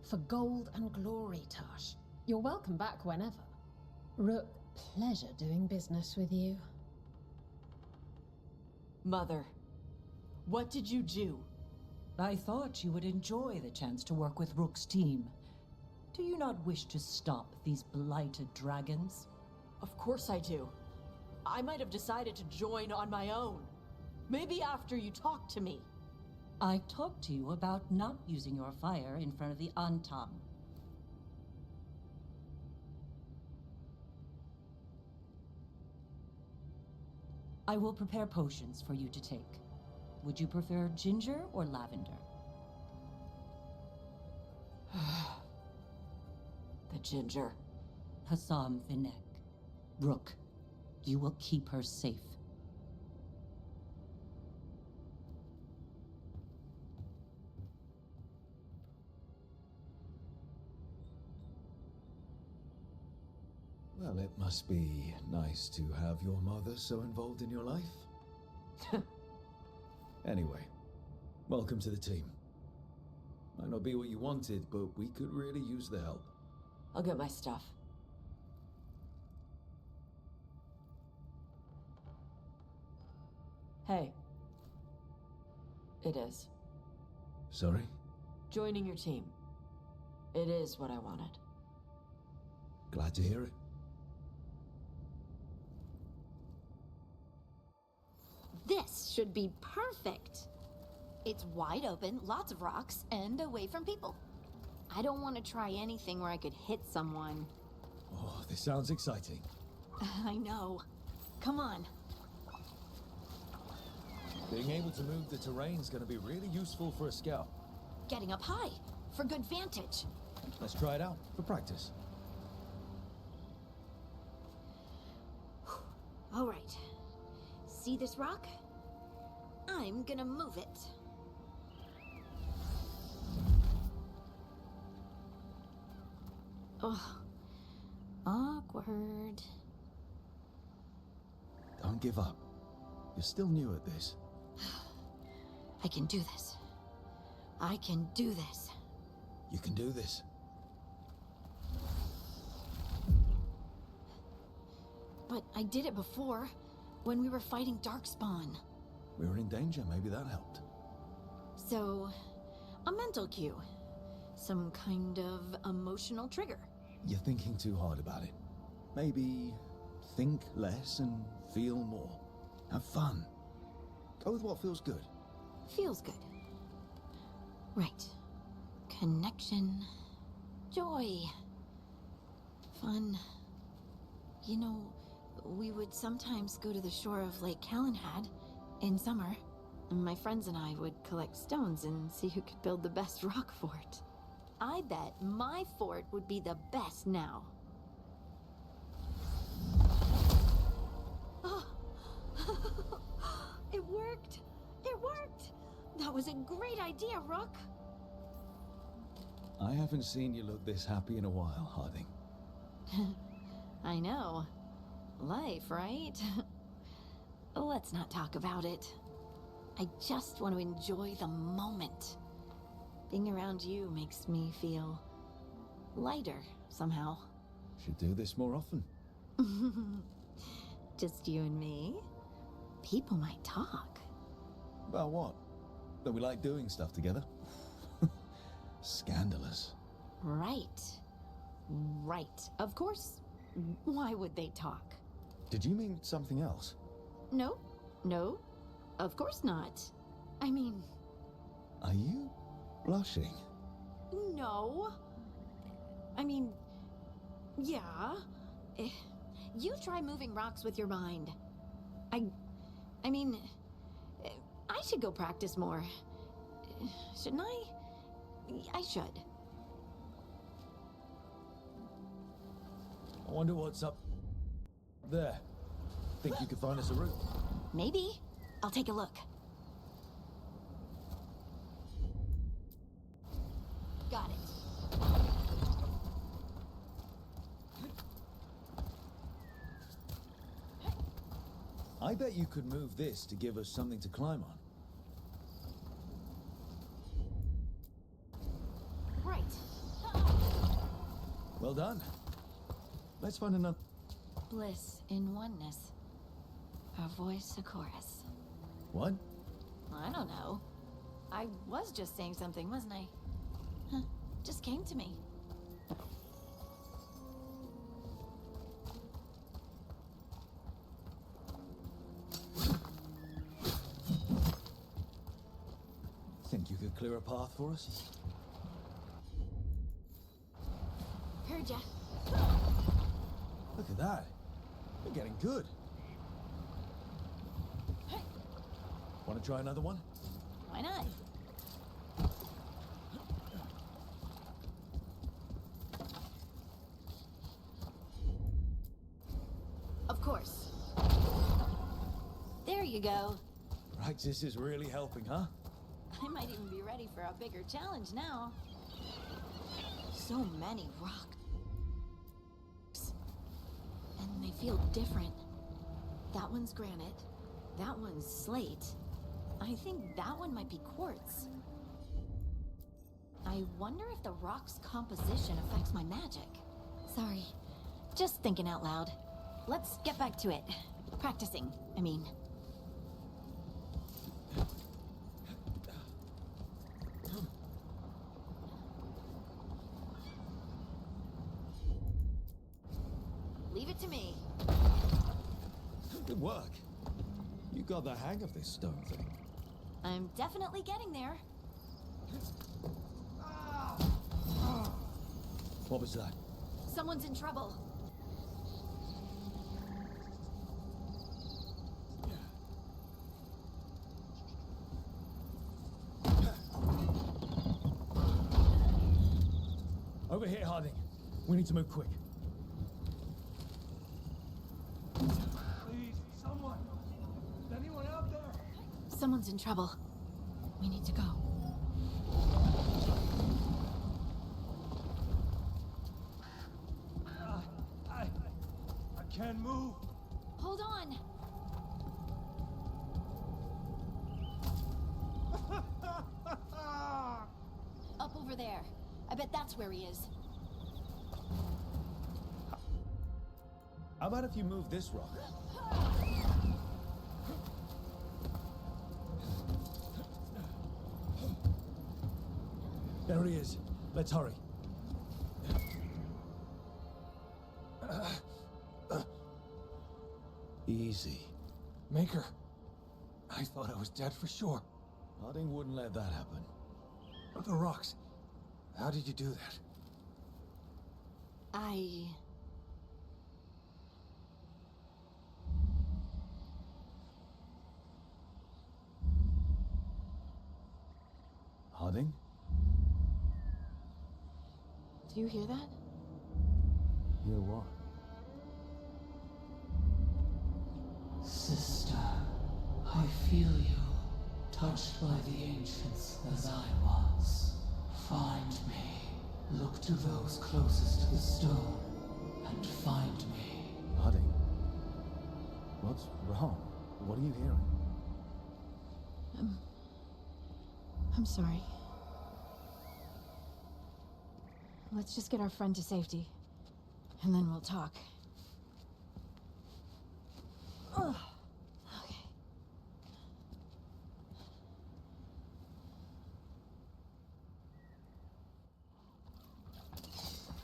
For gold and glory, Tosh. You're welcome back whenever. Rook, pleasure doing business with you. Mother, what did you do? I thought you would enjoy the chance to work with Rook's team. Do you not wish to stop these blighted dragons? Of course I do. I might have decided to join on my own. Maybe after you talked to me. I talked to you about not using your fire in front of the Antam. I will prepare potions for you to take. Would you prefer ginger or lavender? The ginger. Hassam Vinek. Rook, you will keep her safe. Well, it must be nice to have your mother so involved in your life. Anyway, welcome to the team. Might not be what you wanted, but we could really use the help. I'll get my stuff. Hey. It is. Sorry? Joining your team. It is what I wanted. Glad to hear it. This should be perfect. It's wide open, lots of rocks, and away from people. I don't want to try anything where I could hit someone. Oh, this sounds exciting. I know. Come on. Being able to move the terrain's gonna be really useful for a scout. Getting up high, for good vantage. Let's try it out, for practice. All right. See this rock? I'm gonna move it. Oh, awkward. Don't give up. You're still new at this. I can do this. I can do this. You can do this. But I did it before, when we were fighting Darkspawn. We were in danger, maybe that helped. So, a mental cue. Some kind of emotional trigger. You're thinking too hard about it. Maybe think less and feel more. Have fun. Go with what feels good. Feels good. Right. Connection. Joy. Fun. You know, we would sometimes go to the shore of Lake Calenhad in summer. My friends and I would collect stones and see who could build the best rock fort. I bet my fort would be the best now. Oh. It worked! It worked! That was a great idea, Rook! I haven't seen you look this happy in a while, Harding. I know. Life, right? Let's not talk about it. I just want to enjoy the moment. Being around you makes me feel lighter, somehow. Should do this more often. Just you and me? People might talk. About what? That we like doing stuff together? Scandalous. Right. Right. Of course. Why would they talk? Did you mean something else? No. No. Of course not. I mean... Are you blushing? No. I mean... Yeah. You try moving rocks with your mind. I mean... I should go practice more. Shouldn't I? I should. I wonder what's up there. Think you could find us a route? Maybe. I'll take a look. Got it. I bet you could move this to give us something to climb on. Right. Well done. Let's find another... Bliss in oneness. A voice, a chorus. What? I don't know. I was just saying something, wasn't I? Huh. Just came to me. Think you could clear a path for us? Heard ya. Look at that. You're getting good. Want to try another one? Why not? Of course. There you go. Right, this is really helping, huh? I might even be ready for a bigger challenge now. So many rocks. And they feel different. That one's granite. That one's slate. I think that one might be quartz. I wonder if the rock's composition affects my magic. Sorry. Just thinking out loud. Let's get back to it. Practicing, I mean. Leave it to me. Good work. You got the hang of this stone thing. I'm definitely getting there. What was that? Someone's in trouble. Over here, Harding. We need to move quick. Please, someone! Is anyone out there? Someone's in trouble. We need to go. I can't move. Hold on. Up over there. I bet that's where he is. How about if you move this rock? There he is. Let's hurry. Easy. Maker, I thought I was dead for sure. Harding wouldn't let that happen. But the rocks, how did you do that? Harding? Do you hear that? Hear what? Sister, I feel you, touched by the ancients as I was. Find me. Look to those closest to the stone, and find me. Harding? What's wrong? What are you hearing? I'm sorry. Let's just get our friend to safety, and then we'll talk. Ugh. Okay.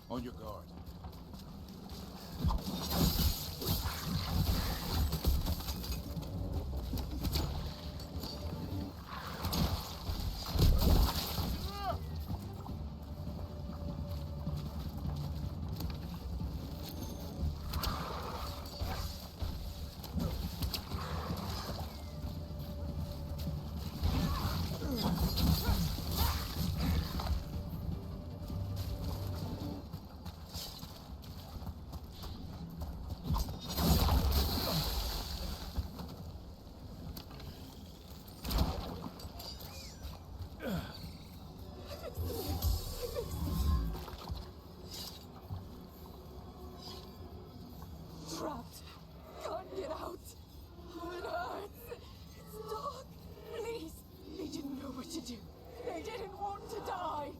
On your guard. Trapped. Can't get out. It hurts. It's dark. Please. They didn't know what to do. They didn't want to die.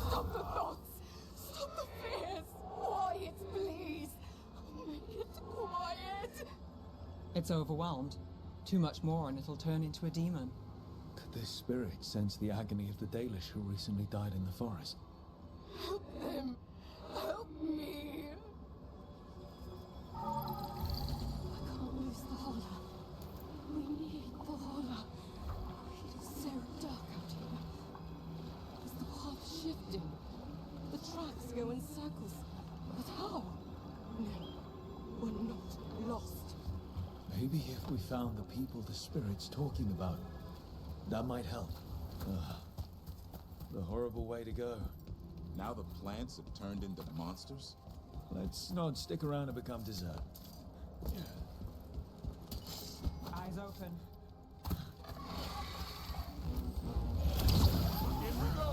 Stop the thoughts. Stop the fears. Quiet, please. Make it quiet. It's overwhelmed. Too much more and it'll turn into a demon. Could this spirit sense the agony of the Dalish who recently died in the forest? Help them. Help me. I can't lose the Holler. We need the Holler. It is so dark out here. Is the path shifting? The tracks go in circles. But how? No, we're not lost. Maybe if we found the people the spirit's talking about, that might help. The horrible way to go. Now the plants have turned into monsters? Let's not stick around and become dessert. Eyes open. Here we go!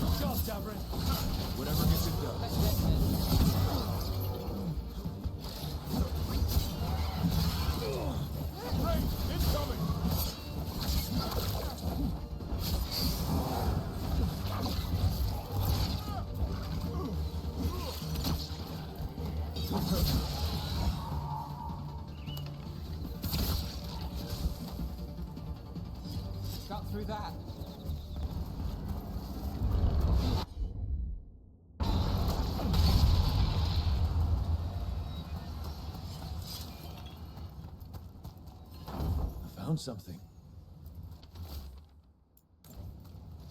Good job, Davrin. Whatever gets it done. Ray, incoming! Got through that. Found something.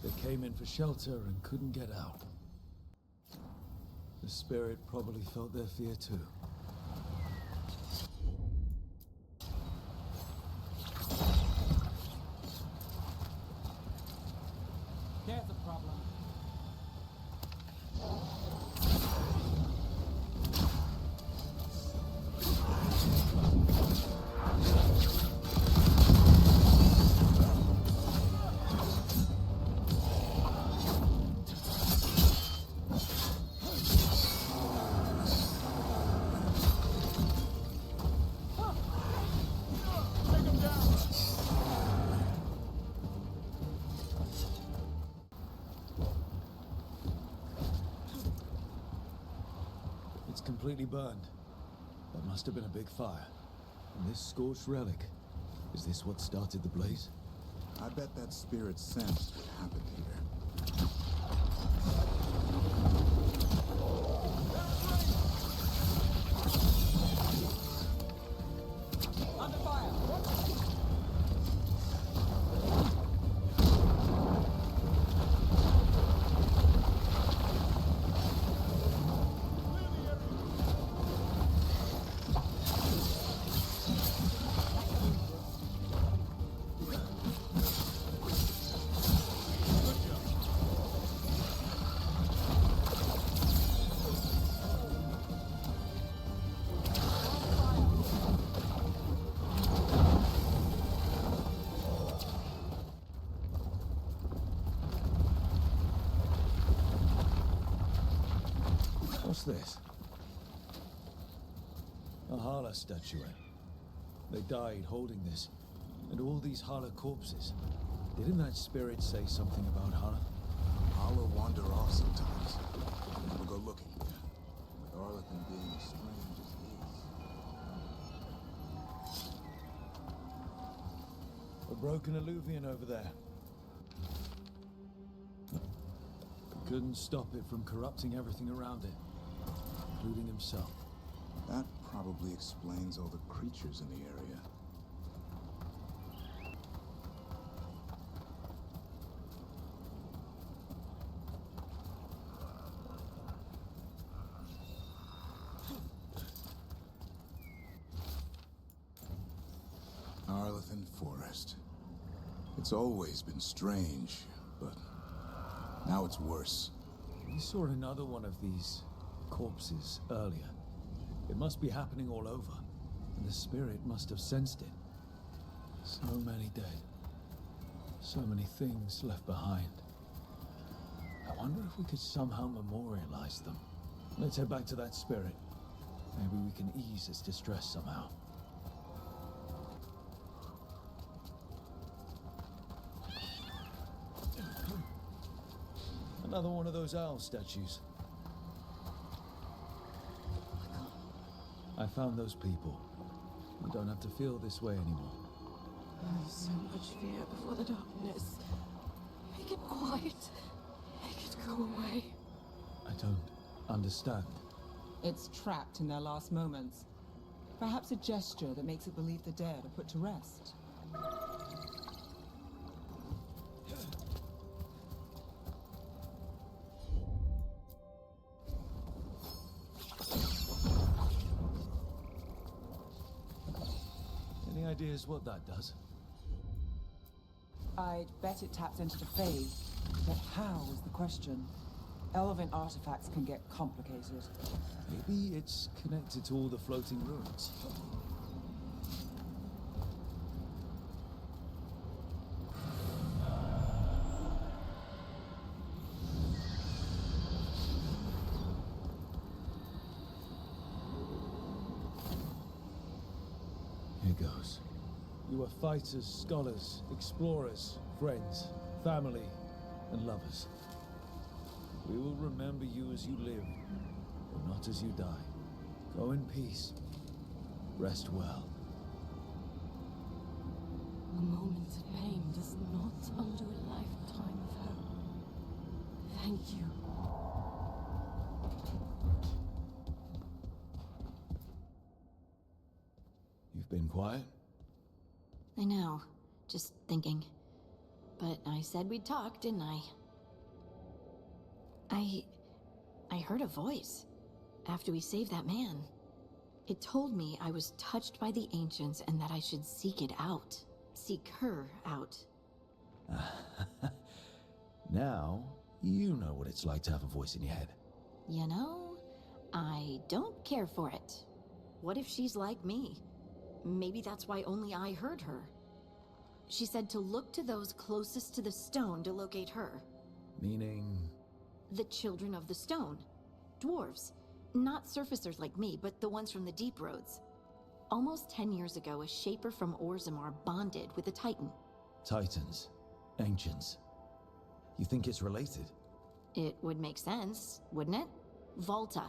They came in for shelter and couldn't get out. The spirit probably felt their fear too. There's a problem. It's completely burned. That must have been a big fire. And this scorched relic, is this what started the blaze? I bet that spirit sensed what happened here. Under fire! What's this? A Hala statuette. They died holding this. And all these Hala corpses. Didn't that spirit say something about Hala? Hala wander off sometimes. We'll go looking. With Arlethan being as strange as he is. A broken alluvian over there. Couldn't stop it from corrupting everything around it, including himself. That probably explains all the creatures in the area. Arlethan Forest. It's always been strange, but now it's worse. We saw another one of these corpses earlier. It must be happening all over, and the spirit must have sensed it. So many dead. So many things left behind. I wonder if we could somehow memorialize them. Let's head back to that spirit. Maybe we can ease its distress somehow. Another one of those owl statues. I found those people. You don't have to feel this way anymore. So much fear before the darkness. Make it quiet. Make it go away. I don't understand. It's trapped in their last moments. Perhaps a gesture that makes it believe the dead are put to rest. Any ideas what that does? I'd bet it taps into the Fae, but how is the question? Elven artifacts can get complicated. Maybe it's connected to all the floating ruins. Here goes. You are fighters, scholars, explorers, friends, family, and lovers. We will remember you as you live, but not as you die. Go in peace. Rest well. A moment's pain does not undo a lifetime of hope. Thank you. You've been quiet? I know. Just thinking. But I said we'd talk, didn't I? I heard a voice after we saved that man. It told me I was touched by the ancients and that I should seek it out. Seek her out. Now, you know what it's like to have a voice in your head. You know, I don't care for it. What if she's like me? Maybe that's why only I heard her. She said to look to those closest to the stone to locate her. Meaning? The children of the stone. Dwarves. Not surfacers like me, but the ones from the deep roads. Almost 10 years ago, a shaper from Orzammar bonded with a titan. Titans. Ancients. You think it's related? It would make sense, wouldn't it? Volta.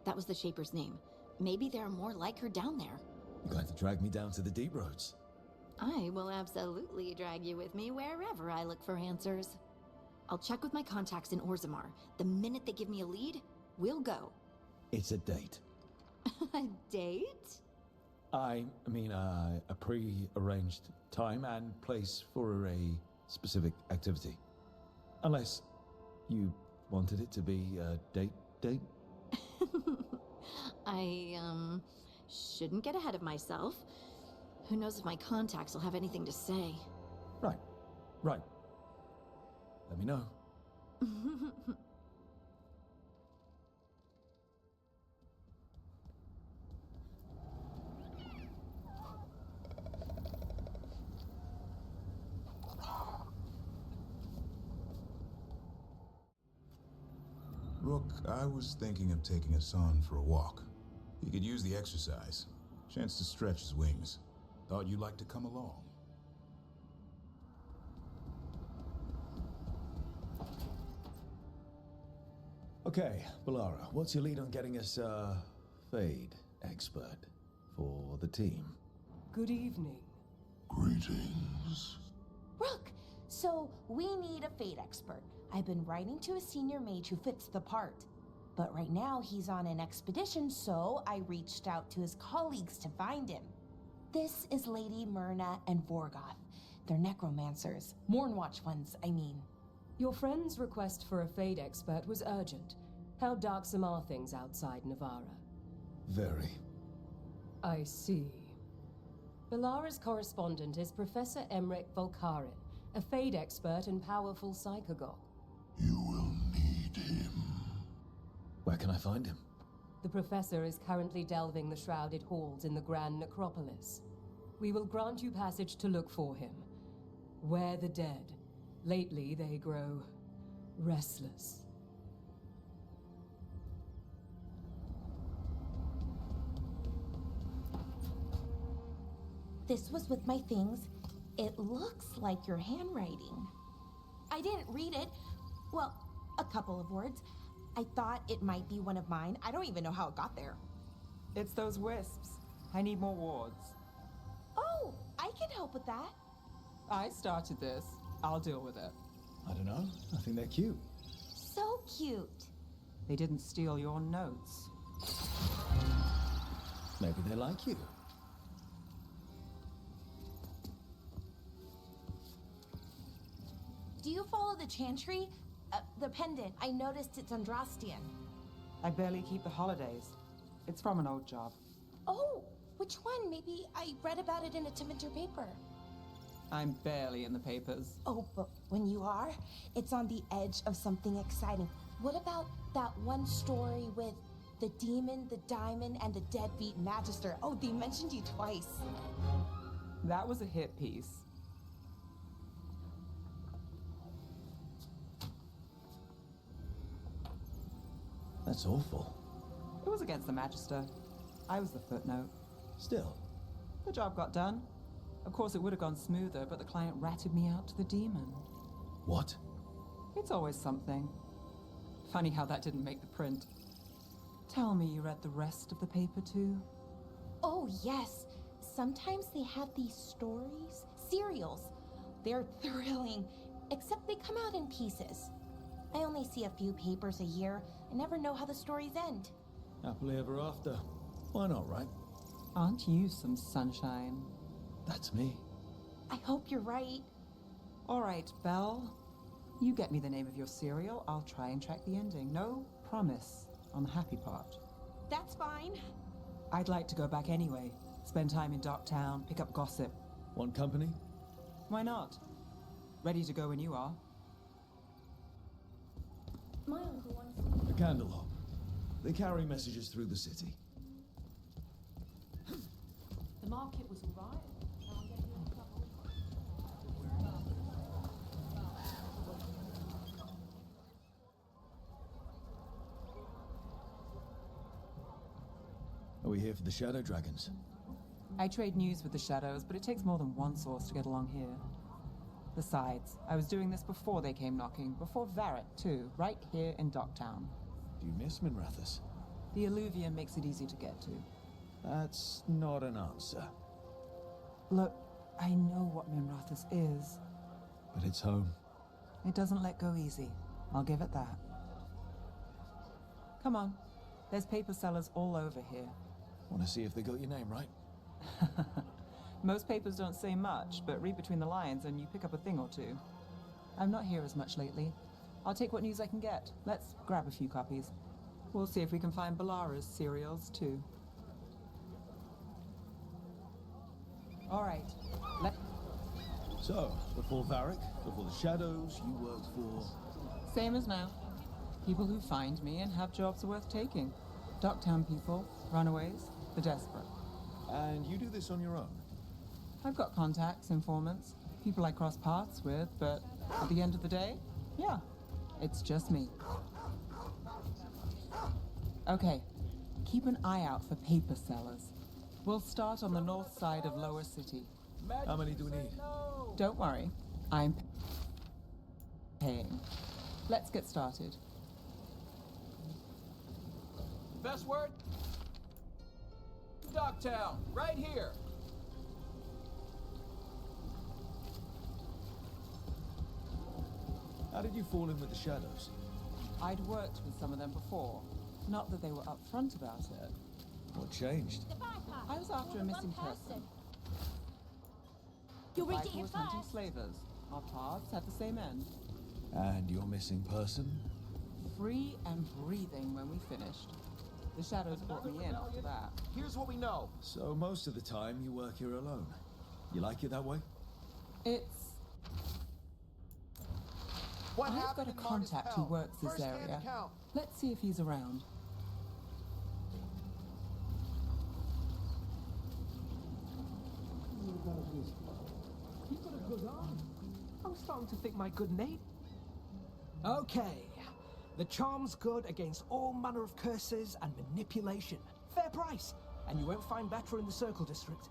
That was the Shaper's name. Maybe there are more like her down there. You're going to drag me down to the deep roads. I will absolutely drag you with me wherever I look for answers. I'll check with my contacts in Orzammar. The minute they give me a lead, we'll go. It's a date. A date? I mean, a pre-arranged time and place for a specific activity. Unless you wanted it to be a date? I, shouldn't get ahead of myself. Who knows if my contacts will have anything to say. Right. Let me know. Rook, I was thinking of taking Hassan for a walk. He could use the exercise. Chance to stretch his wings. Thought you'd like to come along. Okay, Balara, what's your lead on getting us a Fade expert for the team? Good evening. Greetings. Rook, so we need a Fade expert. I've been writing to a senior mage who fits the part. But right now he's on an expedition, so I reached out to his colleagues to find him. This is Lady Myrna and Vorgoth. They're necromancers. Mournwatch ones, I mean. Your friend's request for a Fade expert was urgent. How darksome are things outside Navarra? Very. I see. Balara's correspondent is Professor Emmerich Volkarin, a Fade expert and powerful psychagogue. You will need him. Where can I find him? The professor is currently delving the shrouded halls in the Grand Necropolis. We will grant you passage to look for him. Where the dead. Lately they grow restless. This was with my things. It looks like your handwriting. I didn't read it. Well, a couple of words. I thought it might be one of mine. I don't even know how it got there. It's those wisps. I need more wards. Oh, I can help with that. I started this. I'll deal with it. I don't know. I think they're cute. So cute. They didn't steal your notes. Maybe they like you. Do you follow the chantry? The pendant. I noticed it's Andrastian. I barely keep the holidays. It's from an old job. Oh, which one? Maybe I read about it in a Tevinter paper. I'm barely in the papers. Oh, but when you are, it's on the edge of something exciting. What about that one story with the demon, the diamond, and the deadbeat magister? Oh, they mentioned you twice. That was a hit piece. That's awful. It was against the Magister. I was the footnote. Still. The job got done. Of course, it would have gone smoother, but the client ratted me out to the demon. What? It's always something. Funny how that didn't make the print. Tell me you read the rest of the paper, too? Oh, yes. Sometimes they have these stories, serials. They're thrilling, except they come out in pieces. I only see a few papers a year. I never know how the stories end. Happily ever after. Why not, right? Aren't you some sunshine? That's me. I hope you're right. All right, Belle. You get me the name of your serial. I'll try and track the ending. No promise on the happy part. That's fine. I'd like to go back anyway. Spend time in Docktown, pick up gossip. Want company? Why not? Ready to go when you are. My uncle wants A candle hop. They carry messages through the city. The market was right. Are we here for the Shadow Dragons? I trade news with the Shadows, but it takes more than one source to get along here. Besides, I was doing this before they came knocking, before Varret, too, right here in Docktown. Do you miss Minrathous? The alluvium makes it easy to get to. That's not an answer. Look, I know what Minrathous is. But it's home. It doesn't let go easy. I'll give it that. Come on. There's paper sellers all over here. Want to see if they got your name right? Most papers don't say much, but read between the lines and you pick up a thing or two. I'm not here as much lately. I'll take what news I can get. Let's grab a few copies. We'll see if we can find Balara's serials, too. All right. So, before Varric, before the Shadows, you worked for... Same as now. People who find me and have jobs worth taking. Docktown people, runaways, the desperate. And you do this on your own? I've got contacts, informants, people I cross paths with, but at the end of the day, yeah, it's just me. Okay, keep an eye out for paper sellers. We'll start on the north side of Lower City. How many do we need? Don't worry, I'm paying. Let's get started. Best word? Docktown, right here. How did you fall in with the Shadows? I'd worked with some of them before. Not that they were upfront about it. What changed? I was after a missing person. You'll read it Viper here was hunting first. slavers. Our paths had the same end. And your missing person? Free and breathing when we finished. The Shadows brought me in after that. Here's what we know. So most of the time you work here alone. You like it that way? It's... I've got a contact who works this area. Let's see if he's around. You've got a good arm. I'm starting to think my good name. Okay. The charm's good against all manner of curses and manipulation. Fair price. And you won't find better in the Circle District.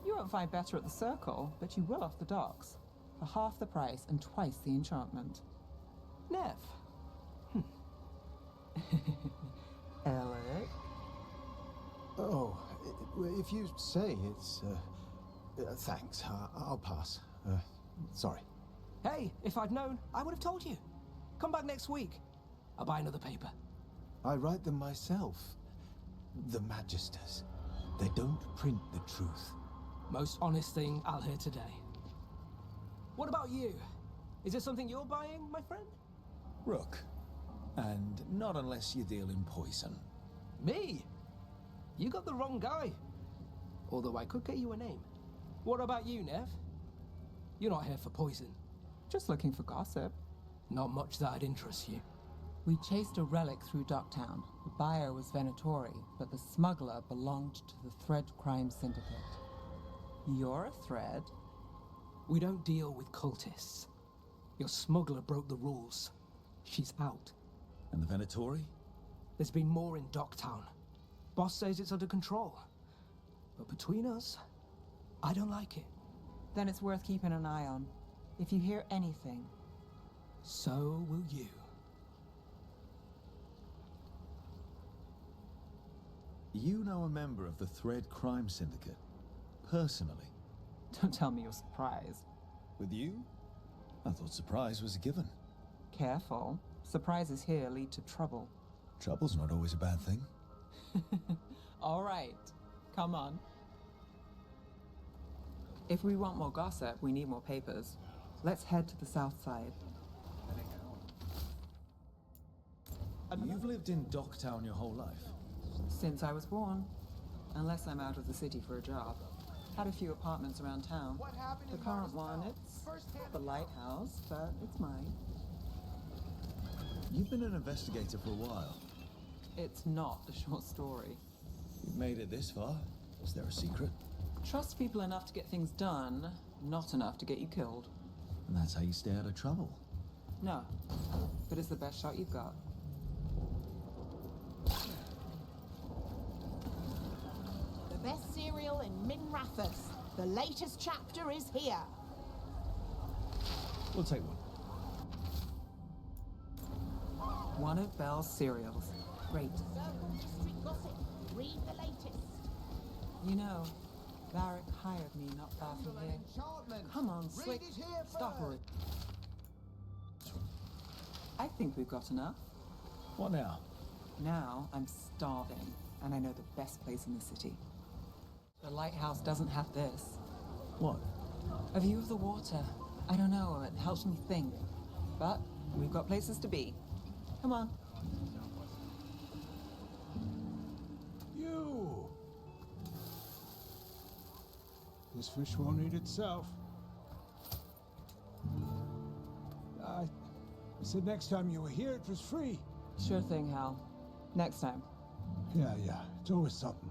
You won't find better at the Circle, but you will off the docks. For half the price and twice the enchantment. Nev. Alec? Oh, if you say it's... thanks. I'll pass. Sorry. Hey, if I'd known, I would have told you. Come back next week. I'll buy another paper. I write them myself. The Magisters. They don't print the truth. Most honest thing I'll hear today. What about you? Is there something you're buying, my friend? Rook. And not unless you deal in poison. Me? You got the wrong guy. Although I could get you a name. What about you, Nev? You're not here for poison. Just looking for gossip. Not much that'd interest you. We chased a relic through Docktown. The buyer was Venatori, but the smuggler belonged to the Thread Crime Syndicate. You're a Thread? We don't deal with cultists. Your smuggler broke the rules. She's out. And the Venatori? There's been more in Docktown. Boss says it's under control. But between us, I don't like it. Then it's worth keeping an eye on. If you hear anything... So will you. You know a member of the Thread Crime Syndicate? Personally? Don't tell me you're surprised. With you? I thought surprise was a given. Careful. Surprises here lead to trouble. Trouble's not always a bad thing. All right. Come on. If we want more gossip, we need more papers. Let's head to the south side. You've lived in Docktown your whole life? Since I was born. Unless I'm out of the city for a job. Had a few apartments around town. The current one, it's the lighthouse, but it's mine. You've been an investigator for a while. It's not a short story. You've made it this far. Is there a secret? Trust people enough to get things done, not enough to get you killed. And that's how you stay out of trouble. No, but it's the best shot you've got. The best cereal in Minrathous. The latest chapter is here. We'll take one. One of Belle's cereals. Great. Circle District gossip. Read the latest. You know, Varric hired me not far from here. Come on, Slick. Stop her. I think we've got enough. What now? Now I'm starving, and I know the best place in the city. The lighthouse doesn't have this. What? A view of the water. I don't know, it helps me think. But we've got places to be. Come on. You! This fish won't eat itself. I said next time you were here it was free. Sure thing, Hal. Next time. Yeah, it's always something.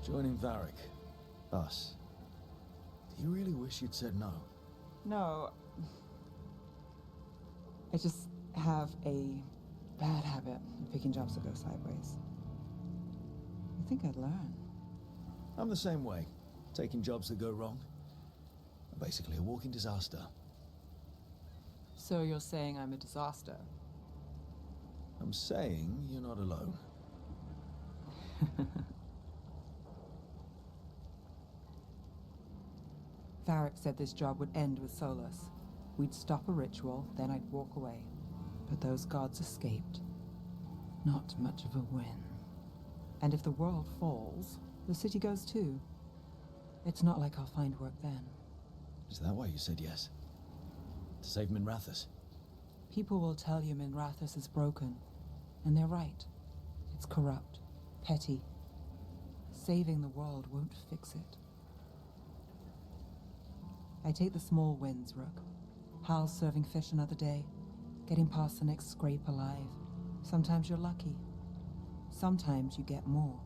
Joining Varric. Us. Do you really wish you'd said no? No. I just have a bad habit of picking jobs that go sideways. You think I'd learn? I'm the same way. Taking jobs that go wrong. I'm basically a walking disaster. So you're saying I'm a disaster? I'm saying you're not alone. Varric said this job would end with Solus. We'd stop a ritual, then I'd walk away. But those gods escaped. Not much of a win. And if the world falls, the city goes too. It's not like I'll find work then. Is that why you said yes? To save Minrathous? People will tell you Minrathous is broken. And they're right. It's corrupt, petty. Saving the world won't fix it. I take the small wins, Rook. Hal's serving fish another day, getting past the next scrape alive. Sometimes you're lucky. Sometimes you get more.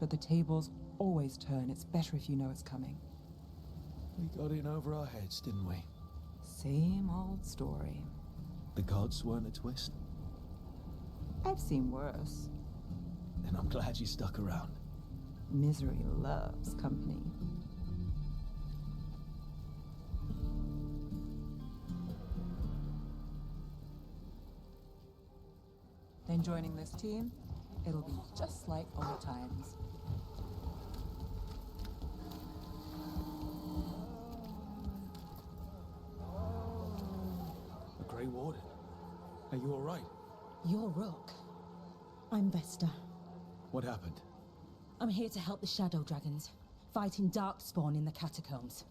But the tables always turn. It's better if you know it's coming. We got in over our heads, didn't we? Same old story. The gods weren't a twist? I've seen worse. Then I'm glad you stuck around. Misery loves company. Then joining this team, it'll be just like old times. A Grey Warden. Are you all right? You're Rook. I'm Vesta. What happened? I'm here to help the Shadow Dragons, fighting Darkspawn in the catacombs.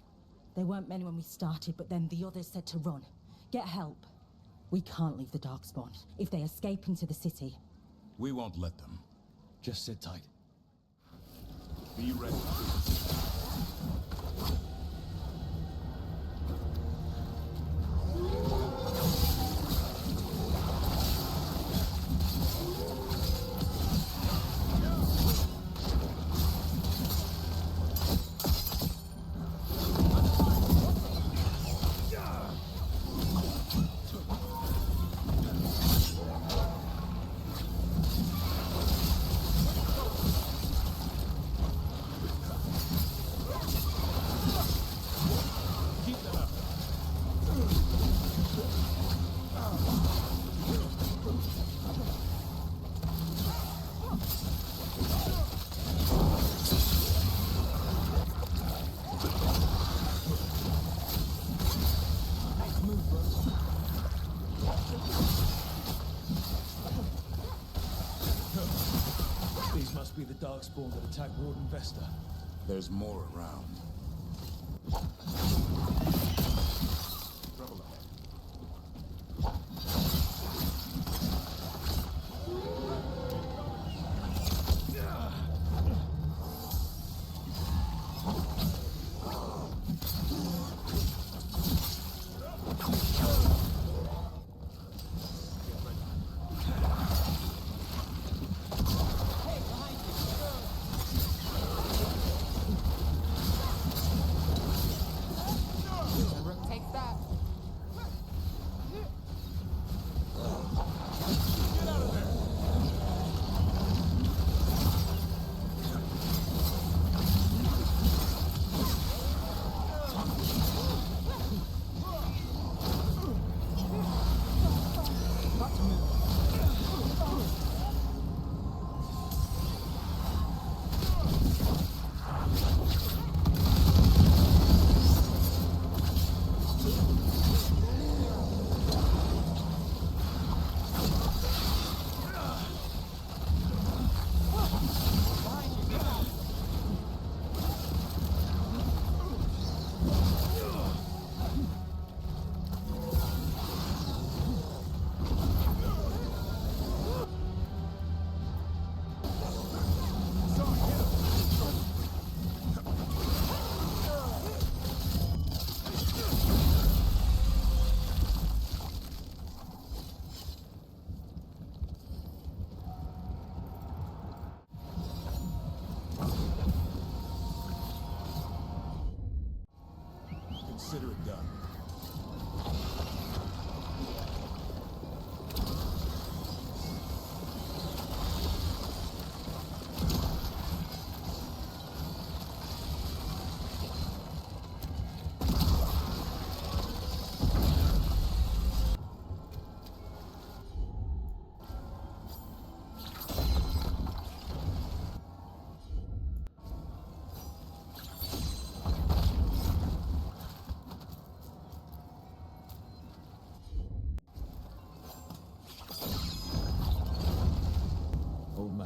There weren't many when we started, but then the others said to run. Get help. We can't leave the Darkspawn. If they escape into the city... We won't let them. Just sit tight. Be ready. These must be the Darkspawn that attacked Warden Vesta. There's more around. Trouble ahead.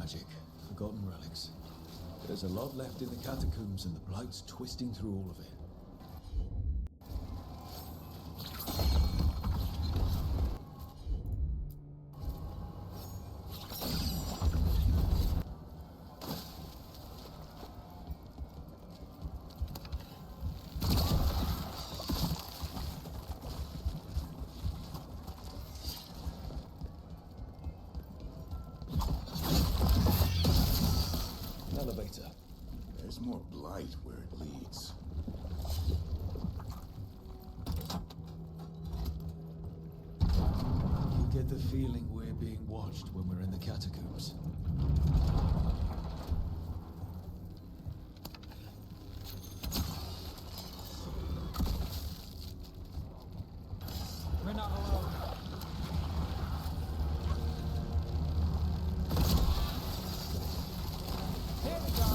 magic, forgotten relics. There's a lot left in the catacombs, and the Blight's twisting through all of it. Elevator. There's more blight where it leads. You get the feeling we're being watched when we're in the catacombs. We're not alone. Here we go.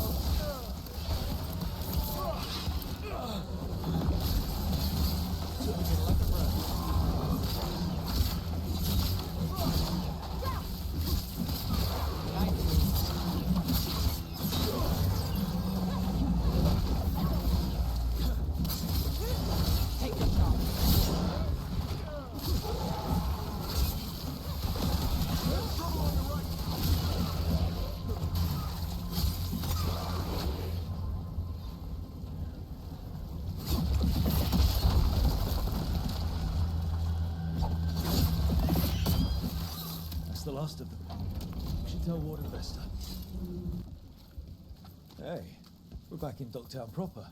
Take the shot. That's the last of them. We should tell Warden Vesta. Hey, we're back in Docktown proper.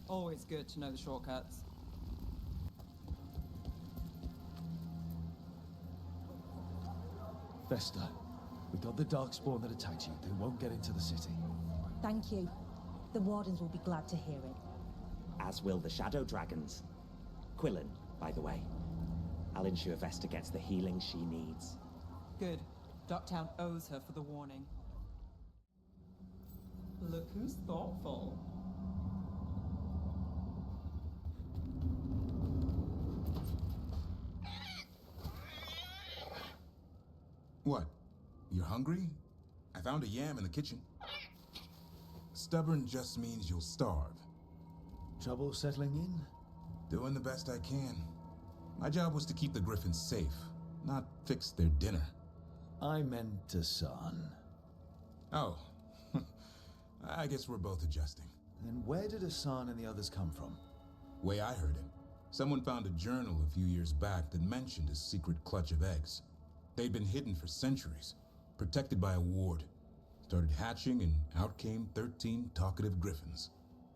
Always good to know the shortcuts. Vesta, we got the Darkspawn that attacked you. They won't get into the city. Thank you. The Wardens will be glad to hear it. As will the Shadow Dragons. Quillen, by the way. I'll ensure Vesta gets the healing she needs. Good. Docktown owes her for the warning. Look who's thoughtful. What? You're hungry? I found a yam in the kitchen. Stubborn just means you'll starve. Trouble settling in? Doing the best I can. My job was to keep the Griffins safe, not fix their dinner. I meant Hassan. Oh. I guess we're both adjusting. Then where did Hassan and the others come from? Way I heard it, someone found a journal a few years back that mentioned a secret clutch of eggs. They'd been hidden for centuries, protected by a ward. Started hatching and out came 13 talkative griffins.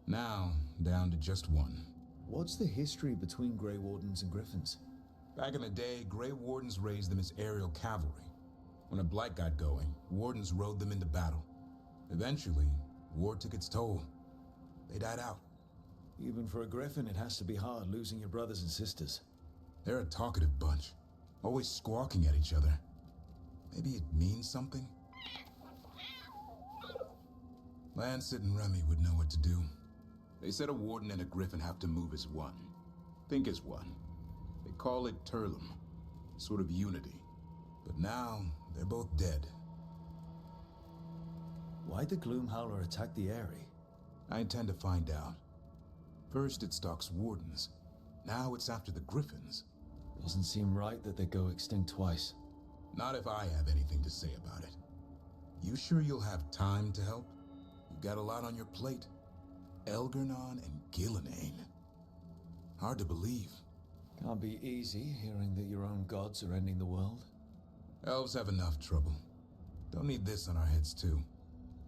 Now, down to just one. What's the history between Grey Wardens and Griffins? Back in the day, Grey Wardens raised them as aerial cavalry. When a blight got going, Wardens rode them into battle. Eventually, war took its toll. They died out. Even for a Griffin, it has to be hard losing your brothers and sisters. They're a talkative bunch, always squawking at each other. Maybe it means something? Lancet and Remy would know what to do. They said a Warden and a Griffin have to move as one. Think as one. They call it Turlum, sort of unity. But now, they're both dead. Why'd the Gloomhowler attack the Eyrie? I intend to find out. First it stalks Wardens. Now it's after the Griffins. Doesn't seem right that they go extinct twice. Not if I have anything to say about it. You sure you'll have time to help? You've got a lot on your plate. Elgernon and Gillenane. Hard to believe. Can't be easy hearing that your own gods are ending the world. Elves have enough trouble. Don't need this on our heads too.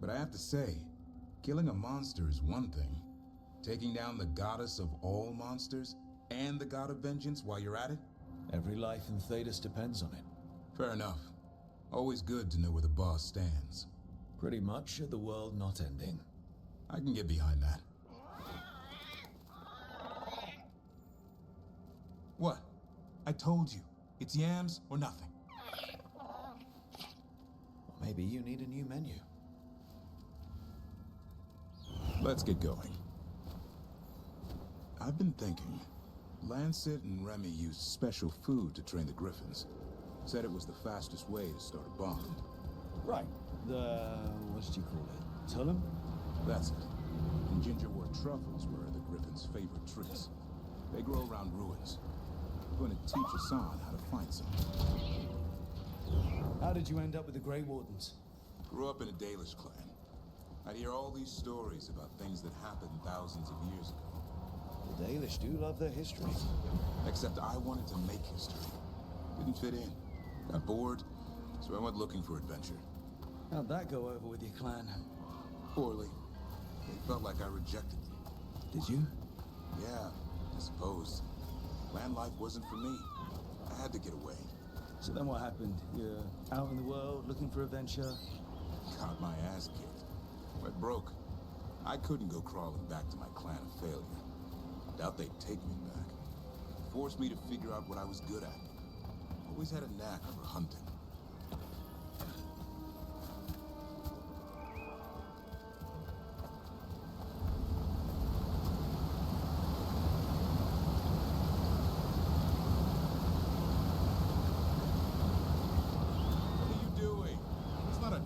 But I have to say, killing a monster is one thing. Taking down the goddess of all monsters and the god of vengeance while you're at it? Every life in Thedas depends on it. Fair enough. Always good to know where the boss stands. Pretty much the world not ending. I can get behind that. What? I told you. It's yams or nothing. Maybe you need a new menu. Let's get going. I've been thinking. Lancet and Remy used special food to train the Griffins. Said it was the fastest way to start a bond. Right. What did you call it? Tullum? That's it. And gingerwort truffles were the Griffin's favorite trees. They grow around ruins. I'm going to teach Hassan how to find some. How did you end up with the Grey Wardens? Grew up in a Dalish clan. I'd hear all these stories about things that happened thousands of years ago. The Dalish do love their history. Except I wanted to make history. Didn't fit in. Got bored, so I went looking for adventure. How'd that go over with your clan? Poorly. They felt like I rejected them. Did you? Yeah, I suppose. Clan life wasn't for me. I had to get away. So then what happened? You're out in the world looking for adventure? Got my ass kicked. Went broke. I couldn't go crawling back to my clan of failure. Doubt they'd take me back. Forced me to figure out what I was good at. Always had a knack for hunting.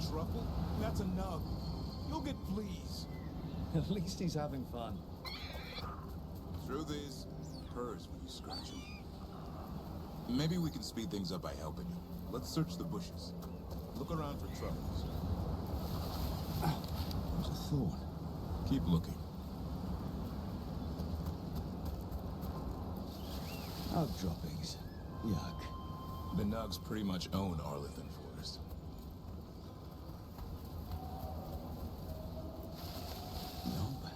Truffle? That's a nub. You'll get fleas. At least he's having fun. Truth is, it purrs when you scratch him. Maybe we can speed things up by helping you. Let's search the bushes. Look around for truffles. There's a thorn. Keep looking. Hog droppings. Yuck. The Nugs pretty much own Arlithan Forest. Nope.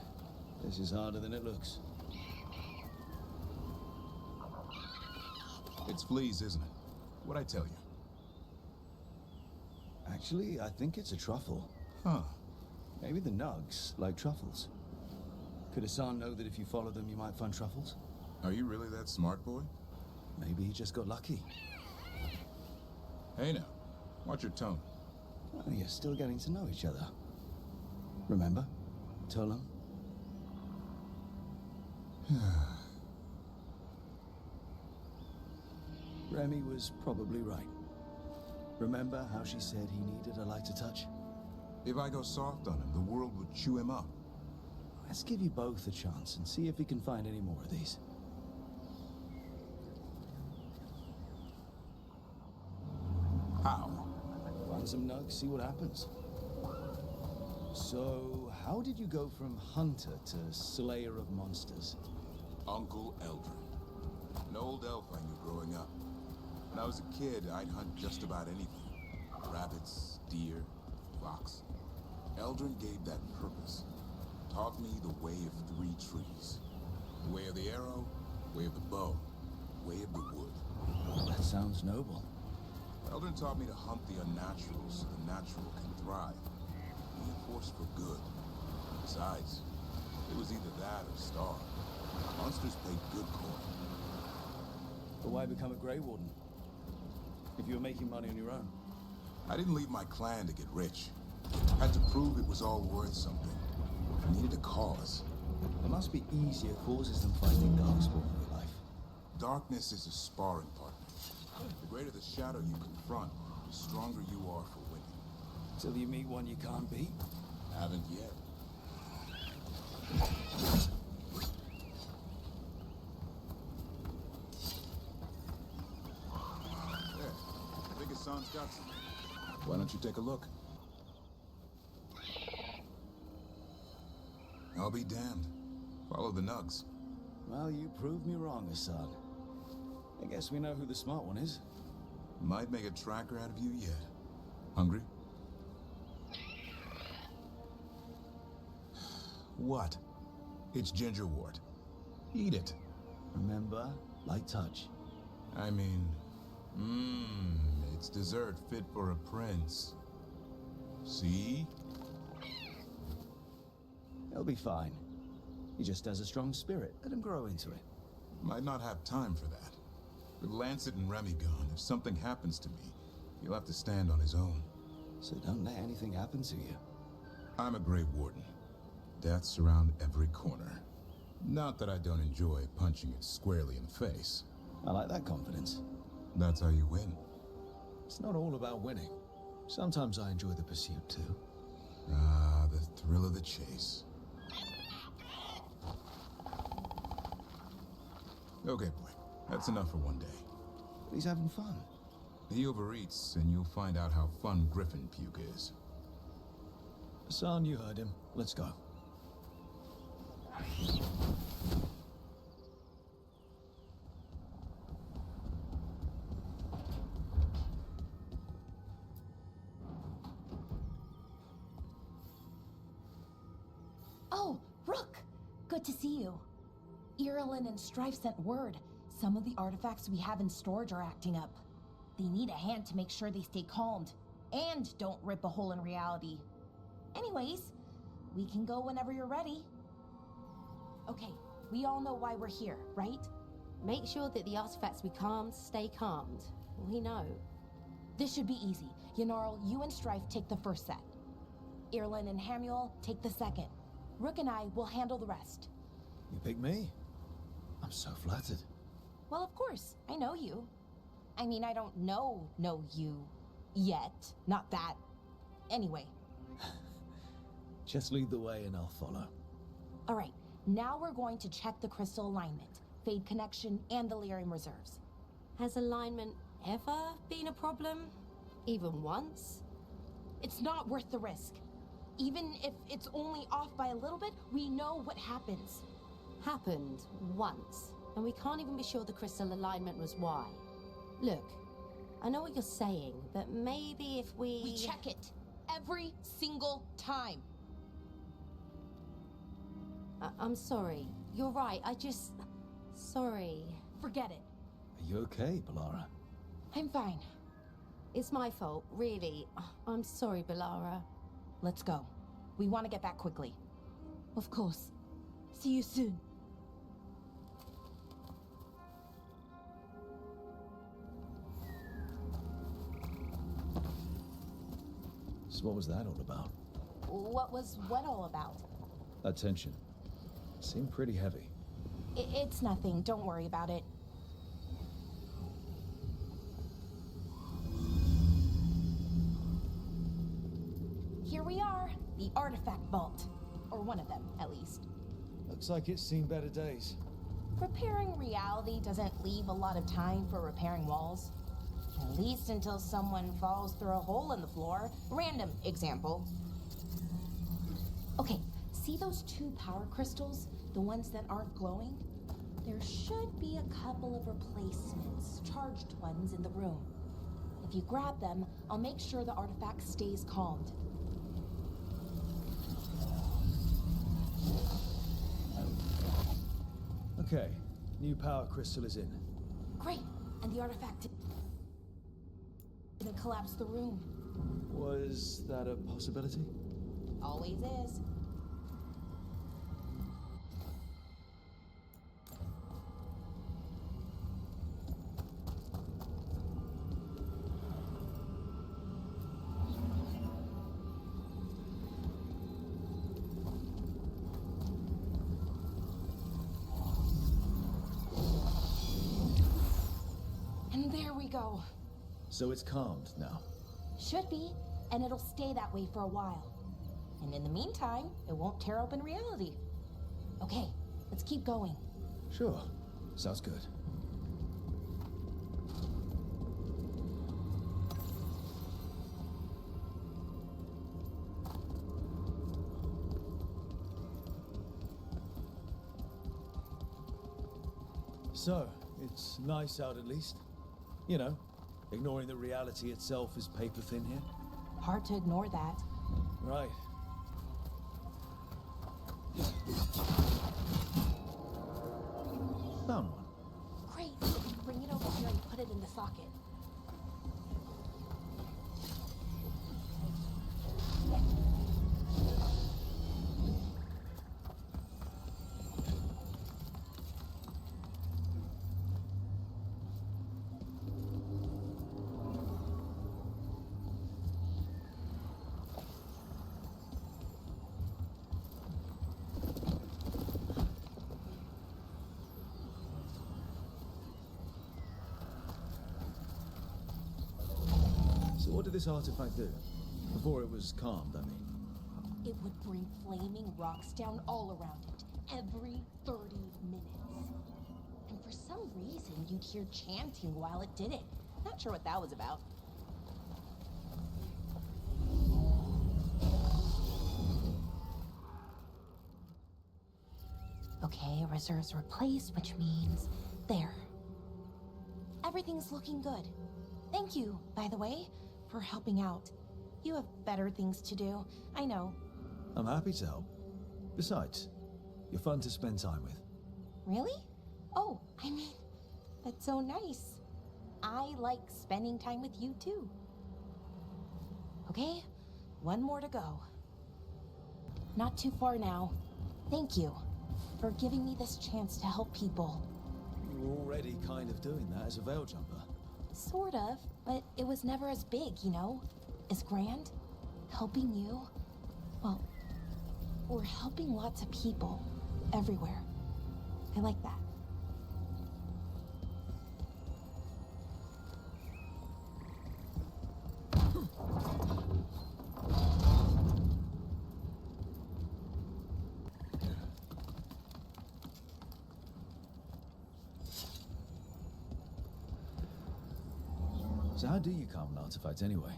This is harder than it looks. It's fleas, isn't it? What'd I tell you? Actually, I think it's a truffle. Huh. Maybe the Nugs like truffles. Could Hassan know that if you follow them, you might find truffles? Are you really that smart, boy? Maybe he just got lucky. Hey now, watch your tone. Oh, you're still getting to know each other. Remember? Tullum? Remy was probably right. Remember how she said he needed a lighter touch? If I go soft on him, the world would chew him up. Let's give you both a chance and see if we can find any more of these. How? Find some nugs, see what happens. So, how did you go from hunter to slayer of monsters? Uncle Eldrin. An old elf I knew growing up. When I was a kid, I'd hunt just about anything. Rabbits, deer, fox. Eldrin gave that purpose. Taught me the way of three trees. The way of the arrow, way of the bow, way of the wood. That sounds noble. Eldrin taught me to hunt the unnatural so the natural can thrive. Be a force for good. Besides, it was either that or starve. Monsters paid good coin. But why become a Grey Warden? If you were making money on your own? I didn't leave my clan to get rich. Had to prove it was all worth something. I needed a cause. There must be easier causes than fighting Darkspawn in real life. Darkness is a sparring partner. The greater the shadow you confront, the stronger you are for winning. Till you meet one you can't beat? Haven't yet. There. I think Hassan's got some. Why don't you take a look? I'll be damned. Follow the nugs. Well, you proved me wrong, Hassan. I guess we know who the smart one is. Might make a tracker out of you yet. Hungry? What? It's gingerwort. Eat it. Remember, light touch. I mean, it's dessert fit for a prince. See? He'll be fine. He just has a strong spirit. Let him grow into it. Might not have time for that. With Lancet and Remy gone, if something happens to me, he'll have to stand on his own. So don't let anything happen to you. I'm a Grey Warden. Death's around every corner. Not that I don't enjoy punching it squarely in the face. I like that confidence. That's how you win. It's not all about winning. Sometimes I enjoy the pursuit too. Ah, the thrill of the chase. Okay, boy. That's enough for one day. But he's having fun. He overeats, and you'll find out how fun Griffin puke is. Son, you heard him. Let's go. Oh, Rook! Good to see you. Irulan and Strife sent word. Some of the artifacts we have in storage are acting up. They need a hand to make sure they stay calmed. And don't rip a hole in reality. Anyways, we can go whenever you're ready. Okay, we all know why we're here, right? Make sure that the artifacts we calmed stay calmed. We know. This should be easy. Yanarl, you and Strife take the first set. Irulan and Hamuel take the second. Rook and I will handle the rest. You pick me? I'm so flattered. Well, of course. I know you. I mean, I don't know you yet. Not that. Anyway. Just lead the way and I'll follow. All right. Now we're going to check the crystal alignment, fade connection, and the lyrium reserves. Has alignment ever been a problem? Even once? It's not worth the risk. Even if it's only off by a little bit, we know what happens. Happened once, and we can't even be sure the crystal alignment was why. Look, I know what you're saying, but maybe if We check it every single time. I'm sorry. You're right, sorry. Forget it. Are you okay, Balara? I'm fine. It's my fault, really. I'm sorry, Balara. Let's go. We want to get back quickly. Of course. See you soon. So what was that all about? What was what all about? That tension. Seemed pretty heavy. It's nothing. Don't worry about it. Here we are. The artifact vault. Or one of them, at least. Looks like it's seen better days. Repairing reality doesn't leave a lot of time for repairing walls. At least until someone falls through a hole in the floor. Random example. Okay, see those 2 power crystals? The ones that aren't glowing? There should be a couple of replacements, charged ones in the room. If you grab them, I'll make sure the artifact stays calmed. Okay, new power crystal is in. Great, and the artifact didn't collapse the room. Was that a possibility? Always is. And there we go. So it's calmed now. Should be, and it'll stay that way for a while. And in the meantime, it won't tear open reality. Okay, let's keep going. Sure. Sounds good. So, it's nice out at least. You know, ignoring that reality itself is paper thin here. Hard to ignore that. Right. Found one. Great. Bring it over here and put it in the socket. what did this artifact do? Before it was calmed, I mean. It would bring flaming rocks down all around it, every 30 minutes. And for some reason, you'd hear chanting while it did it. Not sure what that was about. Okay, reserves replaced, which means there. Everything's looking good. Thank you, by the way, for helping out. You have better things to do, I know. I'm happy to help. Besides, you're fun to spend time with. Really? Oh, I mean, that's so nice. I like spending time with you too. Okay, one more to go. Not too far now. Thank you for giving me this chance to help people. You were already kind of doing that as a veil jumper. Sort of, but it was never as big, you know? As grand. Helping you. Well, we're helping lots of people. Everywhere. I like that. So how do you calm an artifact anyway?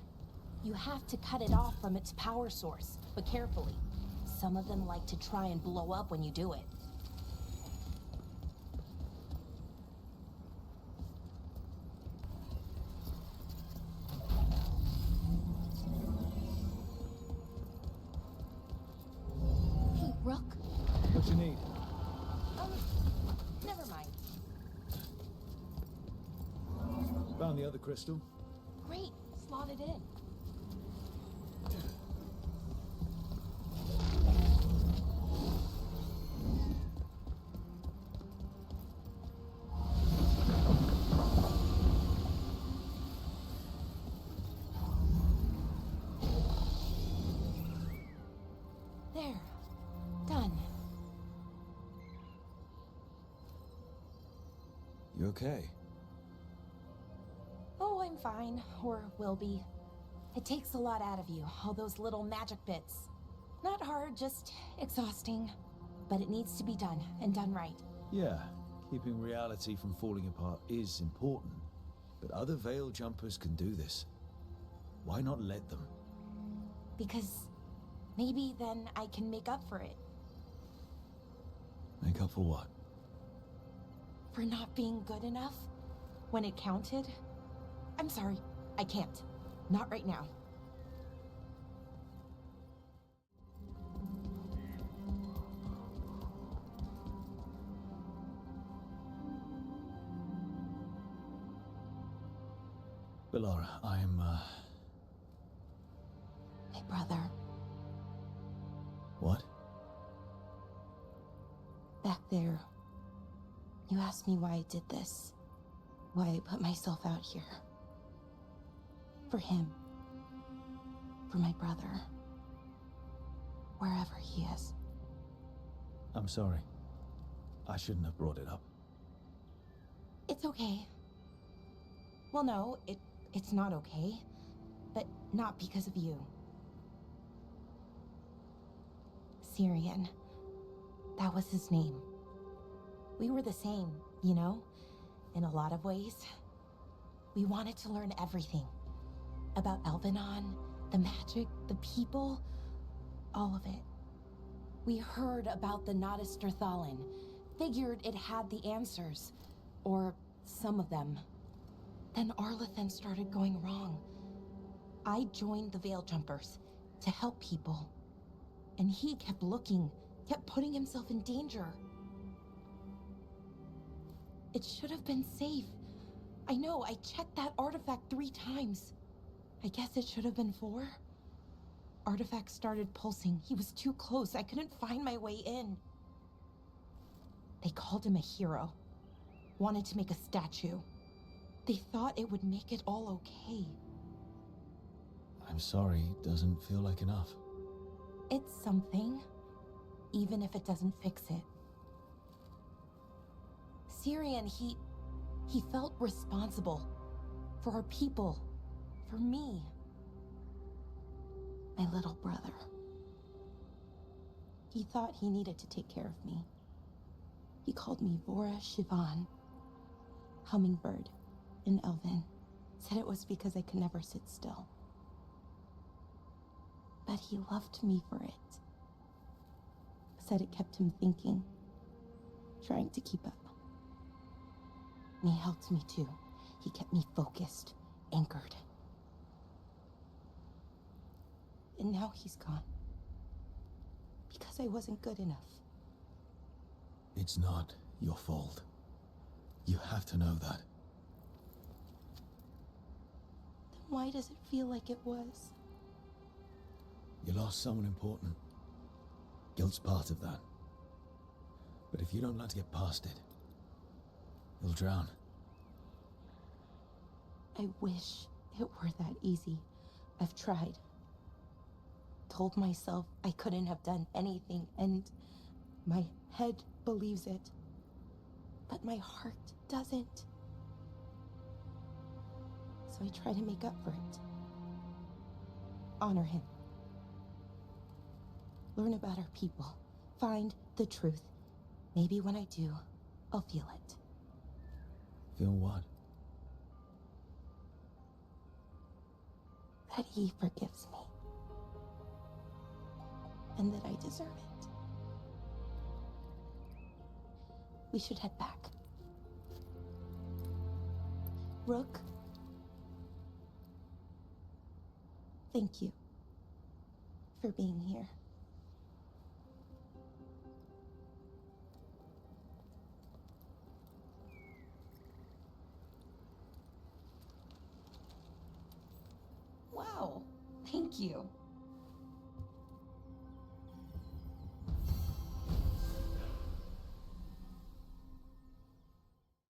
You have to cut it off from its power source, but carefully. Some of them like to try and blow up when you do it. Hey, Rook. What you need? Never mind. Found the other crystal? Great, slot it in. There. Done. You okay? Oh, I'm fine. Or will be. It takes a lot out of you, all those little magic bits. Not hard, just exhausting. But it needs to be done, and done right. Yeah, keeping reality from falling apart is important. But other veil jumpers can do this. Why not let them? Because maybe then I can make up for it. Make up for what? For not being good enough when it counted. I'm sorry, I can't. Not right now. Bellara, I'm, My brother. What? Back there, you asked me why I did this. Why I put myself out here. For him. For my brother. Wherever he is. I'm sorry. I shouldn't have brought it up. It's okay. Well, no, it's not okay. But not because of you. Syrian. That was his name. We were the same, you know? In a lot of ways. We wanted to learn everything. About Elvenon, the magic, the people, all of it. We heard about the Notisterthalin, figured it had the answers, or some of them. Then Arlathan started going wrong. I joined the Veil Jumpers to help people. And he kept looking, kept putting himself in danger. It should have been safe. I know, I checked that artifact 3 times. I guess it should have been 4. Artifact started pulsing. He was too close. I couldn't find my way in. They called him a hero. Wanted to make a statue. They thought it would make it all okay. I'm sorry, it doesn't feel like enough. It's something, even if it doesn't fix it. Syrian, he felt responsible. For our people. For me. My little brother. He thought he needed to take care of me. He called me Vora Shivan, hummingbird in Elven. Said it was because I could never sit still. But he loved me for it. Said it kept him thinking, trying to keep up. And he helped me too. He kept me focused, anchored. And now he's gone. Because I wasn't good enough. It's not your fault. You have to know that. Then why does it feel like it was? You lost someone important. Guilt's part of that. But if you don't learn to get past it, you'll drown. I wish it were that easy. I've tried. Told myself I couldn't have done anything, and my head believes it. But my heart doesn't. So I try to make up for it. Honor him. Learn about our people. Find the truth. Maybe when I do, I'll feel it. Feel what? That he forgives me. And that I deserve it. We should head back. Rook? Thank you for being here. Wow, thank you.